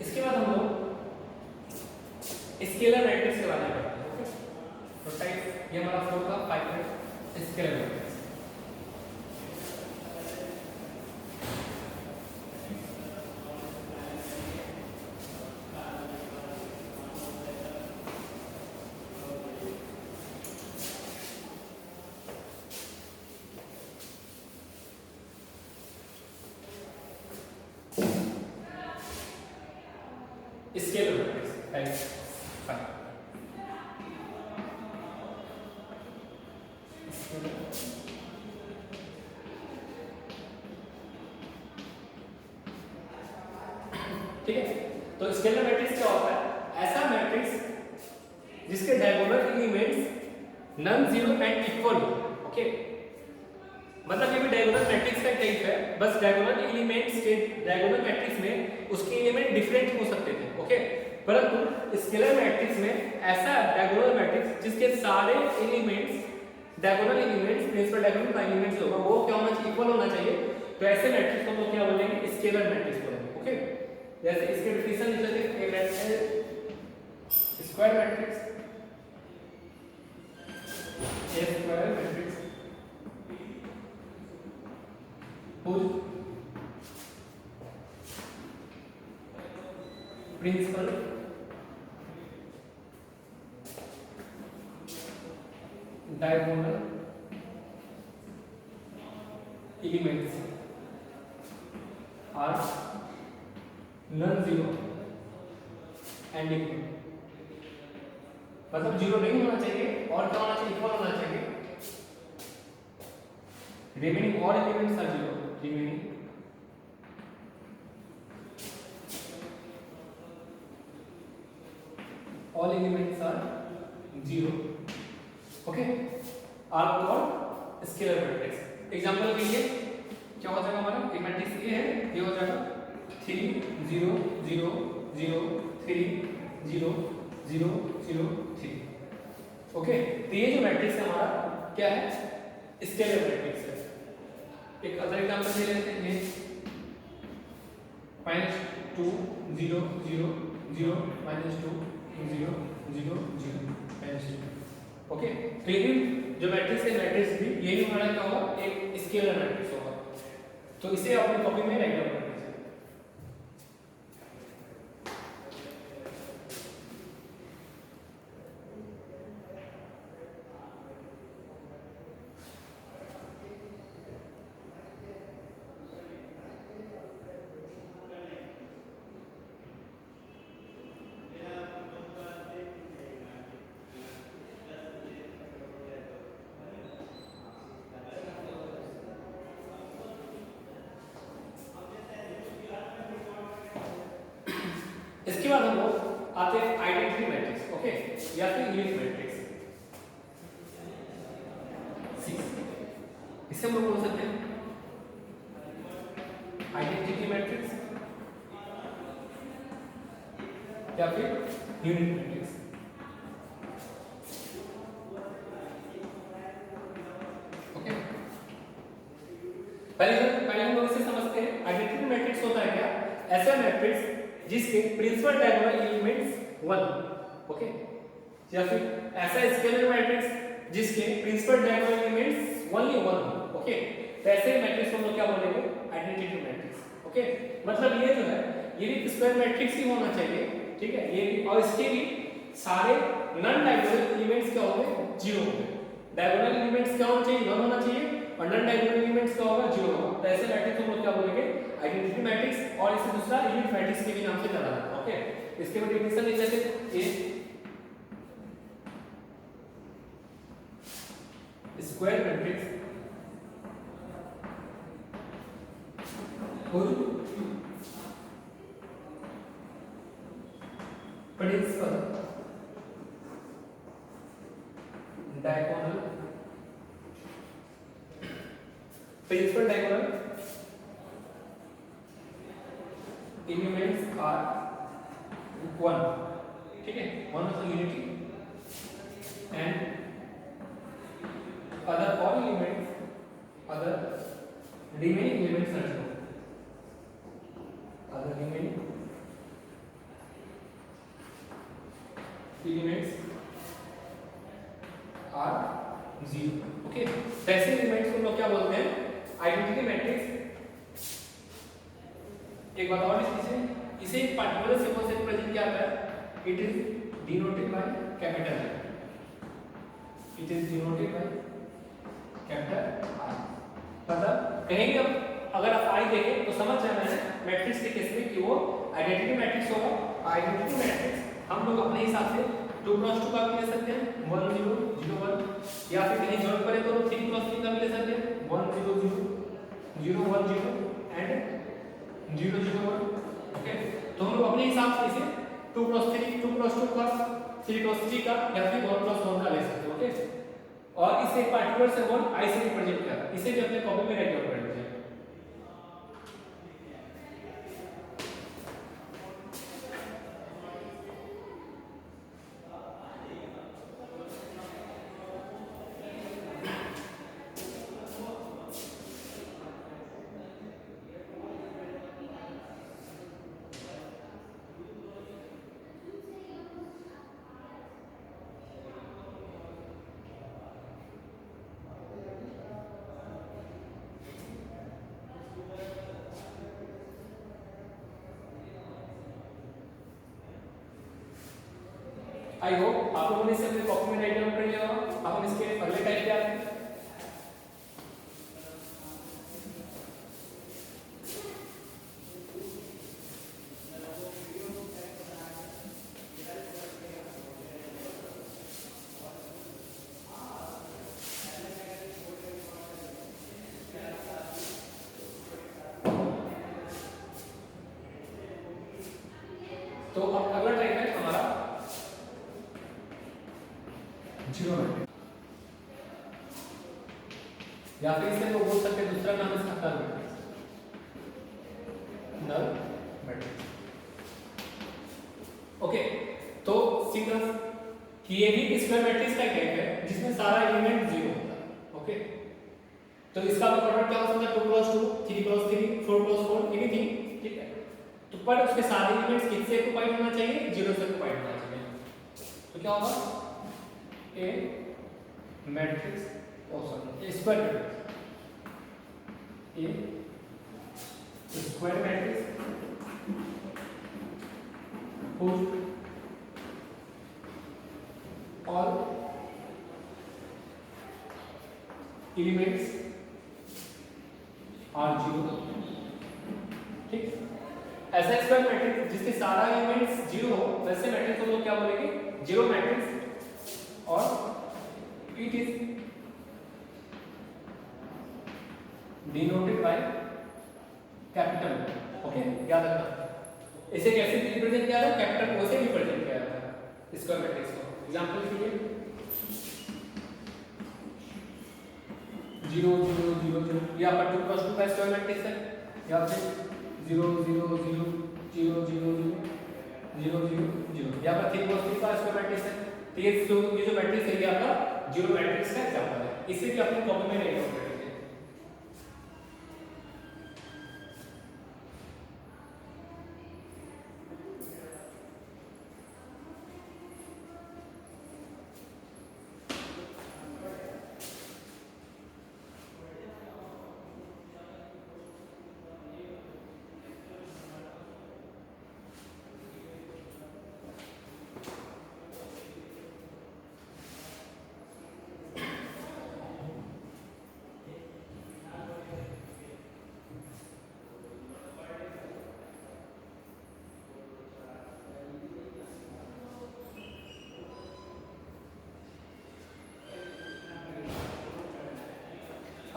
इसके बाद हम लोग स्केलर मैट्रिक्स के बारे में पढ़ते हैं। ओके, तो टाइप ये हमारा 4 का 5 है scalar matrix. Scalar matrix type 5। ठीक है, तो स्केलर मैट्रिक्स क्या होता है, ऐसा मैट्रिक्स जिसके diagonal elements non zero and equal हो। ओके, मतलब ये भी डायगोनल मैट्रिक्स का टाइप है, बस डायगोनल एलिमेंट्स के डायगोनल मैट्रिक्स में उसके एलिमेंट डिफरेंट हो सकते थे। ओके, परंतु स्केलर मैट्रिक्स में ऐसा डायगोनल मैट्रिक्स जिसके सारे elements diagonal elements principal diagonal का एलिमेंट्स होगा वो क्या होना चाहिए, इक्वल होना चाहिए। तो ऐसे मैट्रिक्स को हम लोग क्या बोलेंगे, स्केलर मैट्रिक्स बोलेंगे। ओके, जैसे इसके डेफिनेशन लिख लेते हैं, square matrix, a square matrix whose principal diagonal elements are non-zero and equal। मतलब जीरो नहीं होना चाहिए और क्या होना चाहिए, इक्वल होना चाहिए। remaining all elements are zero, remaining all elements are zero। Okay, are called scalar matrix. Example के लिए क्या हो जाएगा हमारा, एक मैट्रिक्स ये है, ये हो जाएगा 3 0 0 0 3 0 0 0 3। ओके, तो ये जो मैट्रिक्स है हमारा क्या है, स्केलर मैट्रिक्स है। एक अदर एग्जांपल ले लेते हैं, -2 0 0 0 -2 0 0 0 -2। ओके, तो ये जो मैट्रिक्स है, मैट्रिक्स भी यही हमारा क्या होगा, एक स्केलर मैट्रिक्स होगा। तो इसे अपनी कॉपी में राइट डाउन कर दीजिए। या फिर यूनिट मैट्रिक्स। 6 इसे हम लोग बोल सकते हैं आइडेंटिटी मैट्रिक्स या फिर यूनिट मैट्रिक्स। ओके, पहले हम लोग इसे समझते हैं। आइडेंटिटी मैट्रिक्स होता है क्या? ऐसा मैट्रिक्स जिसके प्रिंसिपल डायगोनल एलिमेंट्स 1, ओके, या फिर ऐसा स्केलर मैट्रिक्स जिसके प्रिंसिपल डायगोनल एलिमेंट्स ओनली 1 हो, ओके। तो ऐसे मैट्रिक्स को हम लोग क्या बोलेंगे? Identity matrix, okay. मतलब ये जो है ये भी स्क्वायर मैट्रिक्स ही होना चाहिए, ठीक है, ये भी, और इसके भी सारे नॉन डायगोनल एलिमेंट्स क्या होंगे? 0 होंगे। डायगोनल एलिमेंट्स क्या होना चाहिए? 1 होना चाहिए, और नॉन डायगोनल एलिमेंट्स क्या होगा? 0 होगा। तो ऐसे मैट्रिक्स हम लोग क्या बोलेंगे? आइडेंटिटी मैट्रिक्स, और इसे दूसरा यूनिट मैट्रिक्स के भी नाम से जाना जाता है, ओके। इसके भी डेफिनेशन लिख लेते हैं। A square matrix whose principal diagonal elements are 1, ठीक है, 1 of the unity, and other remaining elements are 0. Other remaining elements are 0, okay. ऐसे एलिमेंट्स को हम लोग क्या बोलते हैं? Identity matrix. एक बात और इसे एक पार्टिकुलर सिंबल से प्रेजेंट किया जाता है। It is denoted by capital R। It is denoted by capital R। मतलब कहेंगे अब अगर आप आई देखें तो समझ जाना है मैट्रिक्स के केस में कि वो आइडेंटिटी मैट्रिक्स होगा। आइडेंटिटी मैट्रिक्स हम लोग अपने हिसाब से 2x2 का भी ले सकते हैं, 1 0 0 1, या फिर कहीं जरूरत पड़े तो 3x3 का भी ले सकते हैं, 1 0 0 0 1 0 एंड 0 0 1, ओके। तो हम लोग अपने हिसाब से इसे 2x3 2x2 का, 3x3 का, या फिर 1+1 का ले सकते हैं, ओके। और इसे पार्टिकुलर सिंबल आई से रिप्रेजेंट किया, इसे भी अपने कॉपी में राइट कर लीजिए। आई होप आप लोगों ने इसे अपने कॉपी में राइट डाउन कर लिया होगा। अब हम इसके अगले टाइप पे आते हैं। तो अब अगला टाइप है हमारा जीरो मैट्रिक्स, या फिर इसे लोग बोल सकते हैं दूसरा नाम इसका null matrix, null matrix, okay. तो सीधा कि ये भी स्क्वायर मैट्रिक्स का टाइप है जिसमें सारा एलिमेंट 0 होता है, ओके। तो इसका प्रोडक्ट क्या हो सकता है? 2x2 3x3 4x4 एनीथिंग, ठीक है। तो पर उसके सारे एलिमेंट्स किससे ऑक्युपाइड होना चाहिए? 0 से ऑक्युपाइड होना चाहिए। तो क्या होगा? A matrix, sorry, square matrix, a square matrix whose all elements are 0, ठीक। ऐसा स्क्वायर मैट्रिक्स जिसके सारा एलिमेंट्स 0 हो वैसे मैट्रिक्स को लोग क्या बोलेंगे? जीरो मैट्रिक्स, और it is denoted by capital, okay. याद रखना इसे कैसे रिप्रेजेंट किया जाता है? कैपिटल ओ से रिप्रेजेंट किया जाता है स्क्वायर मैट्रिक्स को। एग्जांपल के लिए 0 0 0 0, यहाँ पर 2 क्रॉस 2 का स्क्वायर मैट्रिक्स है, यहाँ पे 0 0 0 0 0 0 0 0 0, यहाँ पर 3 क्रॉस 3 का स्क्वायर मैट्रिक्स है। तो ये जो मैट्रिक्स है ये आपका जीरो मैट्रिक्स का एग्जांपल है, इसे भी अपनी कॉपी में राइट आउट करेंगे।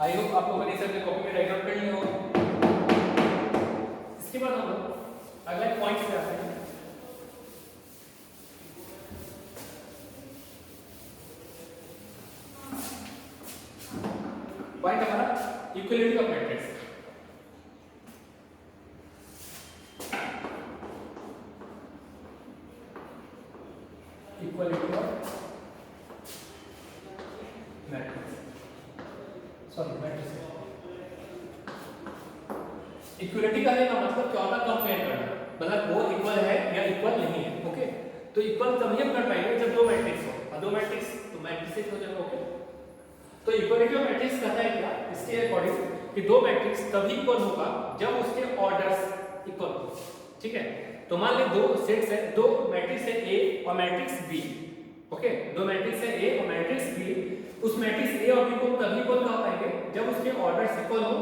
आई होप आप लोगों ने इसे अपने कॉपी में राइट आउट कर लिया होगा। इसके बाद हम लोग अगले पॉइंट पे आते हैं। पॉइंट हमारा equality of matrix. Equality of matrix, sorry matrix. Equality का मतलब क्या होता है? कंपेयर करना, मतलब वो इक्वल है या इक्वल नहीं है। ओके, तो इक्वल तभी हम कर पाएंगे जब दो मैट्रिक्स हो, और दो मैट्रिक्स तो मैट्रिसेस हो जाएगा। ओके, तो इक्वलिटी ऑफ मैट्रिक्स कहता है क्या? इसके अकॉर्डिंग कि दो मैट्रिक्स तभी इक्वल होगा जब उसके ऑर्डर्स इक्वल हो। ठीक है, तो मान ले दो सेट्स है, दो मैट्रिक्स है ए और मैट्रिक्स बी। ओके, दो मैट्रिक्स है ए और मैट्रिक्स बी, उस मैट्रिक्स ए और बी को तभी इक्वल कह पाएंगे जब उसके ऑर्डर्स इक्वल हो।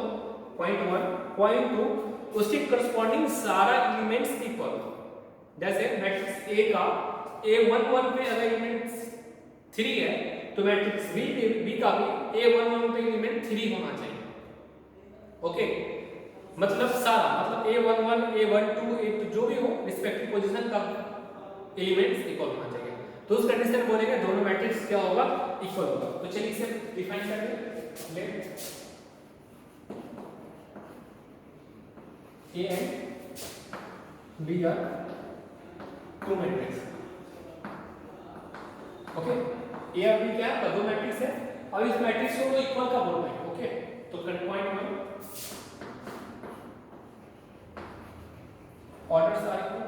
पॉइंट 1, पॉइंट 2, उसके करस्पॉन्डिंग सारा एलिमेंट्स इक्वल हो। जैसे मैट्रिक्स ए का a11 पे अगर एलिमेंट 3 है तो मैट्रिक्स बी का भी a11 पे एलिमेंट 3 होना चाहिए। ओके, मतलब सारा, मतलब a11 a12 a2 जो भी हो रिस्पेक्टिव पोजीशन का एलिमेंट्स इक्वल होना चाहिए। तो उस कंडीशन में बोलेंगे दोनों मैट्रिक्स क्या होगा? इक्वल होगा। तो चलिए इसे डिफाइन करेंगे। Let A and B are two matrix। Okay, A और B क्या है? दो मैट्रिक्स है और इस मैट्रिक्स को इक्वल का बोलते हैं। ओके, तो पॉइंट 1 ऑर्डर्स आर इक्वल,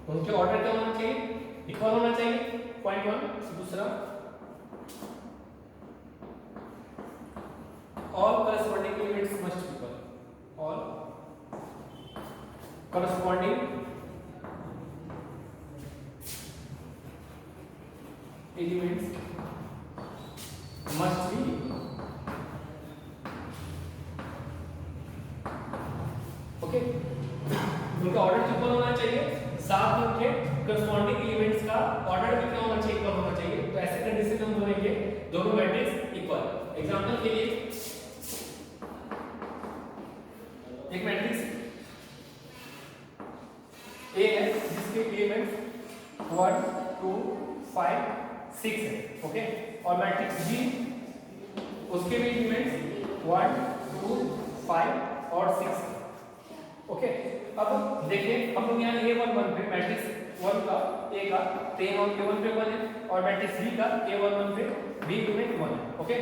उनके ऑर्डर क्या होना चाहिए? इक्वल होना चाहिए। पॉइंट 1। दूसरा, all corresponding elements must be equal, all corresponding elements must be equal। Okay, उनका ऑर्डर इक्वल होना चाहिए, साथ में उनके करस्पॉन्डिंग एलिमेंट्स का ऑर्डर भी क्या होना चाहिए? इक्वल होना चाहिए। तो ऐसे कंडीशन में हम बोलेंगे दोनों मैट्रिक्स इक्वल। एग्जांपल के लिए एक मैट्रिक्स A है जिसके एलिमेंट्स 1 2 5 6 है। ओके, और मैट्रिक्स B उसके भी एलिमेंट्स 1 2 5 और 6 है। ओके, अब देखिए हम लोग यहाँ A11 पे मैट्रिक्स 1 का A का तो A1 पे 1 है और मैट्रिक्स B का A11 पे B एलिमेंट 1 है। ओके,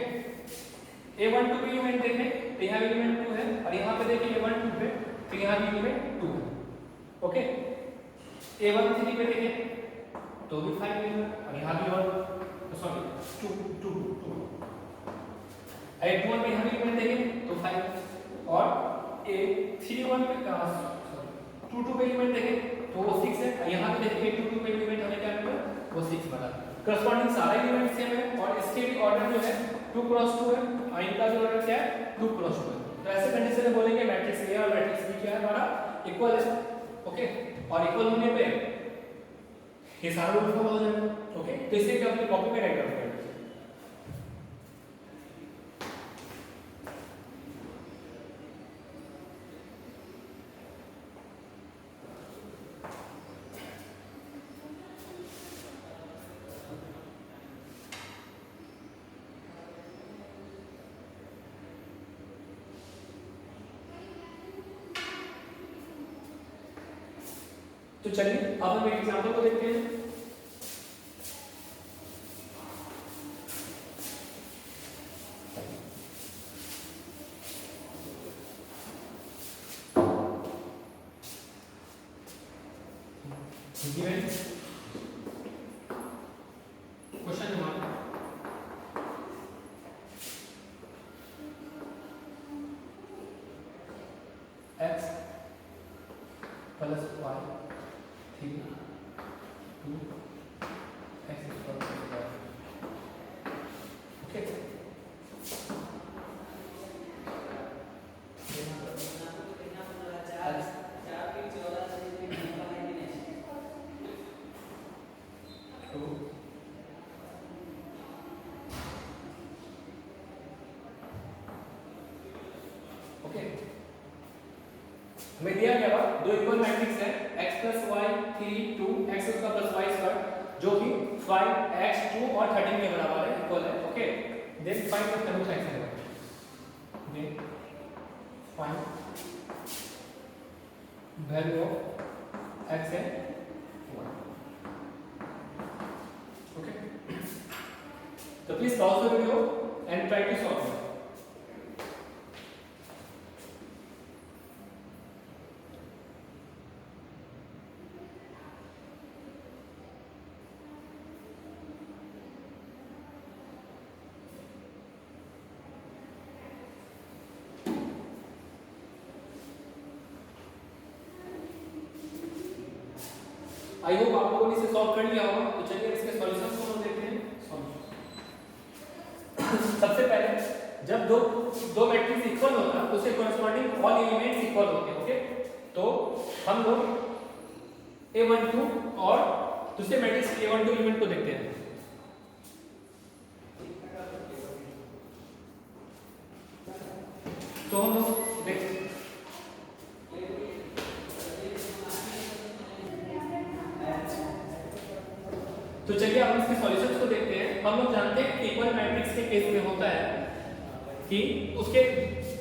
A12 पे एलिमेंट देखें तो यहाँ एलिमेंट 2 है और यहाँ पे देखिए A12 पे तो यहाँ भी एलिमेंट 2 है। ओके, A13 पे देखें तो भी 5 है और यहाँ भी 1, सॉरी 2 A21 पे यहाँ भी एलिमेंट देखें तो 5 और A31 पे सॉरी 22 पे एलिमेंट देखें तो वो 6 है और यहाँ पे देखिए 22 पे एलिमेंट हमें क्या मिला? वो 6 बना। करस्पॉन्डिंग सारे एलिमेंट सेम है और इसके भी ऑर्डर जो है 2 क्रॉस 2 है और इनका जो ऑर्डर क्या है? 2 क्रॉस 2 है। तो ऐसे कंडीशन में बोलेंगे मैट्रिक्स ए और मैट्रिक्स बी क्या है? हमारा इक्वल है। ओके, और इक्वल होने पे ये सारा रूल फॉलो हो जाएगा। ओके, तो इसे क्या अपनी कॉपी में राइट डाउन करेंगे। तो चलिए अब हम एक एग्जांपल को देखते हैं। Question number x plus y 3 2 x square okay. हमें दिया गया दो इक्वल मैट्रिक्स है x plus y 3 2 x square plus y square जो कि 5 x 2 और 13 के बराबर है, इक्वल है। Okay, then find the value of x है, then find value of x है 1। ओके, तो please pause the video and try to solve it. I hope आप लोगों ने इसे सॉल्व कर लिया होगा। तो चलिए इसके सॉल्यूशंस को हम देखते हैं। सबसे पहले जब दो मैट्रिक्स इक्वल होता है उसके कॉरस्पॉन्डिंग ऑल एलिमेंट्स इक्वल होते हैं। ओके, तो हम लोग a12 और दूसरे मैट्रिक्स a12 एलिमेंट को देखते हैं। तो हम लोग देखते हैं तो चलिए अब इसके सॉल्यूशंस को देखते हैं। हम लोग जानते हैं कि इक्वल मैट्रिक्स के केस में होता है कि उसके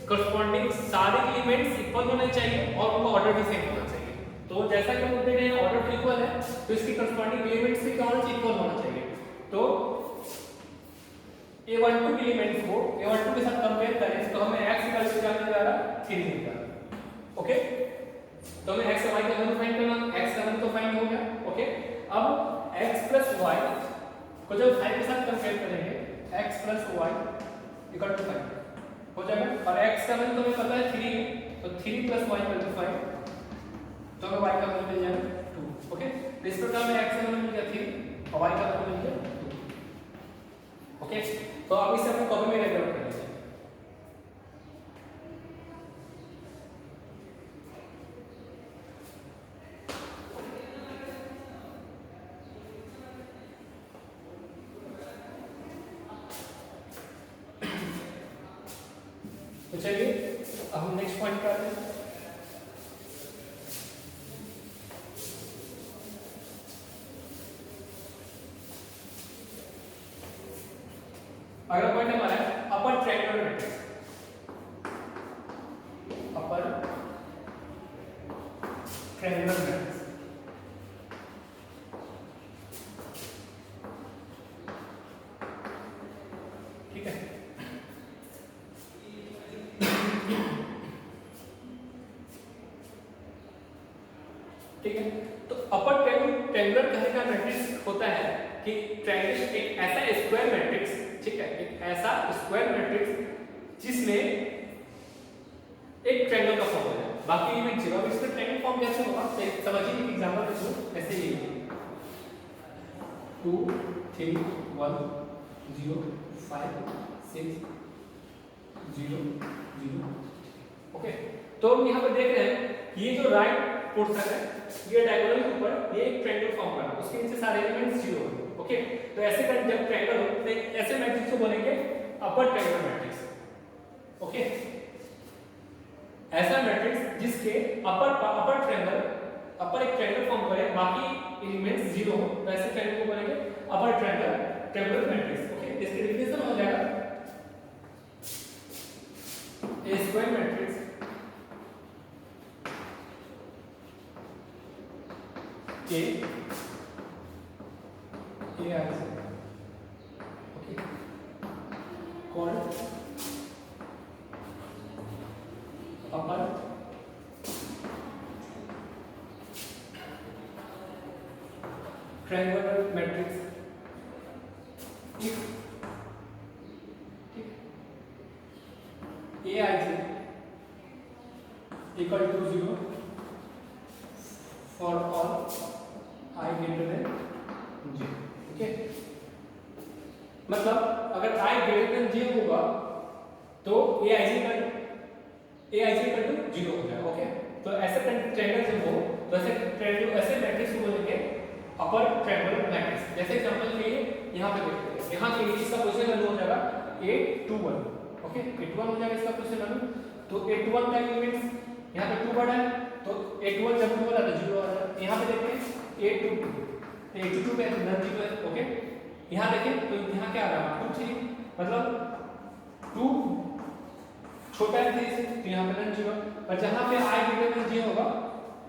कॉरस्पॉन्डिंग सारे एलिमेंट्स इक्वल होने चाहिए और उनका ऑर्डर भी सेम होना चाहिए। तो जैसा कि हम देख रहे हैं ऑर्डर इक्वल है तो इसके कॉरस्पॉन्डिंग एलिमेंट्स भी क्या होना चाहिए, इक्वल होना चाहिए। तो a12 एलिमेंट्स को a12 के साथ कंपेयर करें तो हमें x की वैल्यू क्या मिल जाएगा 3 मिल जाएगा। ओके, तो हमें x और y का वैल्यू फाइंड करना, x का वैल्यू तो फाइंड हो गया। ओके, अब x प्लस y को जब 5 के साथ कंपेयर करेंगे x plus y equal to 5 हो जाएगा और x का वैल्यू तो हमें पता है 3 है तो 3 प्लस y इक्वल टू 5 तो हमें y का वैल्यू मिल जाएगा 2। ओके, तो इस प्रकार में x का वैल्यू मिल गया 3 और y का वैल्यू मिल गया 2। ओके, तो अब इसे हम कॉपी में रेकॉर्ड कर लेंगे। तो चलिए अब हम नेक्स्ट पॉइंट पर आते हैं। अगला पॉइंट हमारा है अपर ट्रायंगुलर मैट्रिक्स। अपर ट्रायंगुलर मैट्रिक्स, ठीक है। ठीक है, तो अपर ट्रायंगुलर कहने का मैट्रिक्स होता है कि ट्रायंगल एक ऐसा स्क्वायर मैट्रिक्स, ठीक है, एक ऐसा स्क्वायर मैट्रिक्स जिसमें एक ट्रायंगल का फॉर्म है बाकी एलिमेंट जीरो। अब इसका ट्रायंगल फॉर्म कैसे होगा समझिए, एक एग्जांपल देखो ऐसे ही 2 3 1 0 5 6 0 0। ओके, तो हम यहाँ पे देख रहे हैं ये जो राइट पोर्शन है ये डायगोनल के ऊपर ये एक ट्रायंगल फॉर्म कर रहा है, उसके नीचे सारे एलिमेंट्स जीरो है। ओके, तो ऐसे कर जब ट्रायंगल हो तो ऐसे मैट्रिक्स को बोलेंगे अपर ट्रायंगल मैट्रिक्स। ओके, ऐसा मैट्रिक्स जिसके अपर ट्रायंगल अपर एक ट्रायंगल फॉर्म करे बाकी एलिमेंट्स जीरो हो तो ऐसे ट्रायंगल को बोलेंगे अपर ट्रायंगल मैट्रिक्स। ओके, इसकी डेफिनेशन हो जाएगा a square matrix A I J, okay, called upper triangular matrix if Aij equal to 0 for all I greater than 0, okay. मतलब अगर I greater than 0 होगा तो Aij equal to 0 हो जाएगा, okay. तो ऐसे ट्रायंगल जब हो तो ऐसे मैट्रिक्स को बोलेंगे अपर ट्रायंगुलर मैट्रिक्स। जैसे एग्जांपल के लिए यहाँ पे देखते हैं, यहाँ के लिए इसका पोजीशन वैल्यू हो जाएगा 821, ओके, 821 हो जाएगा इसका पोजीशन वैल्यू। तो 821 का एलिमेंट्स यहाँ पे 2 बड़ा है तो 81 जब 2 वाला तो 0 आ जाएगा। यहाँ पे देखते हैं 822 पे नन 0 है, ओके। यहाँ देखें तो यहाँ क्या आ रहा है 2 3, मतलब 2 छोटा है 3 से, तो यहाँ पे नन 0, और जहाँ पे I greater than 0 होगा,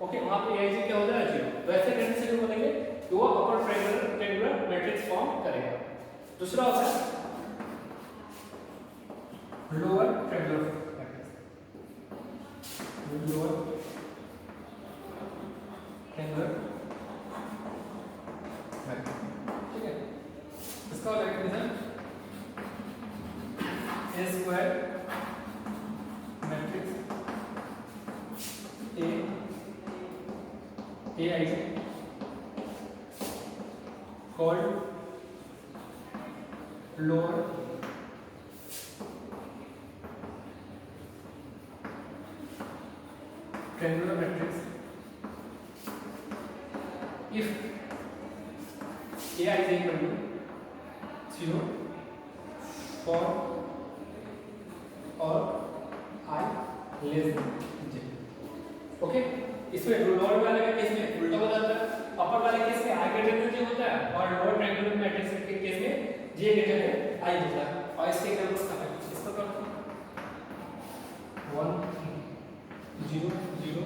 ओके, वहाँ पे Aij क्या हो जाएगा 0। तो ऐसे कंडीशन से जो बनेंगे तो वो अपर ट्रायंगुलर मैट्रिक्स फॉर्म करेगा। दूसरा होता है lower triangular matrix, lower triangular matrix, ठीक है। इसका हो जाएगा division A square matrix A Aij called lower triangular matrix if Aij equal to 0 for or I less than j, okay. इसमें लोअर वाले के केस में उल्टा हो जाता है, अपर वाले केस में I greater than j होता है और लोअर ट्रायंगुलर मैट्रिक्स के केस में j greater than I होता है। और इसके एग्जांपल्स क्या है, इसको कर 1 0 0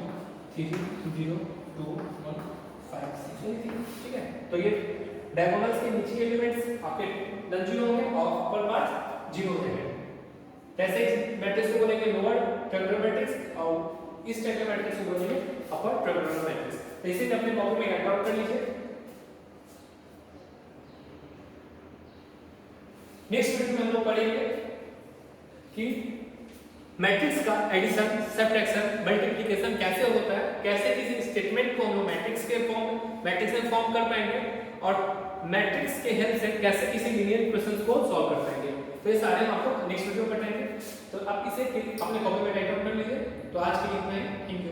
3 0 2 1 5 6, ठीक है। तो ये डायगोनल्स के नीचे के एलिमेंट्स आपके नन 0 होंगे और अपर पार्ट 0 हो जाएंगे। कैसे मैट्रिक्स को बोलेंगे लोअर ट्रायंगुलर मैट्रिक्स और इस ट्रायंगुलर मैट्रिक्स को बोलेंगे अपर ट्रायंगुलर मैट्रिक्स। तो इसे अपने कॉपी में राइट आउट कर लीजिए। नेक्स्ट वीडियो में हम लोग पढ़ेंगे कि मैट्रिक्स का एडिशन, सब्ट्रैक्शन, मल्टीप्लिकेशन कैसे होता है, कैसे किसी स्टेटमेंट को हम लोग मैट्रिक्स में फॉर्म कर पाएंगे और मैट्रिक्स के हेल्प से कैसे किसी लीनियर इक्वेशंस को सॉल्व कर पाएंगे। तो ये सारे हम आपको नेक्स्ट वीडियो में बताएंगे। तो आप इसे अपने कॉपी में राइट आउट कर लीजिए। तो आज के लिए इतना ही, थैंक यू।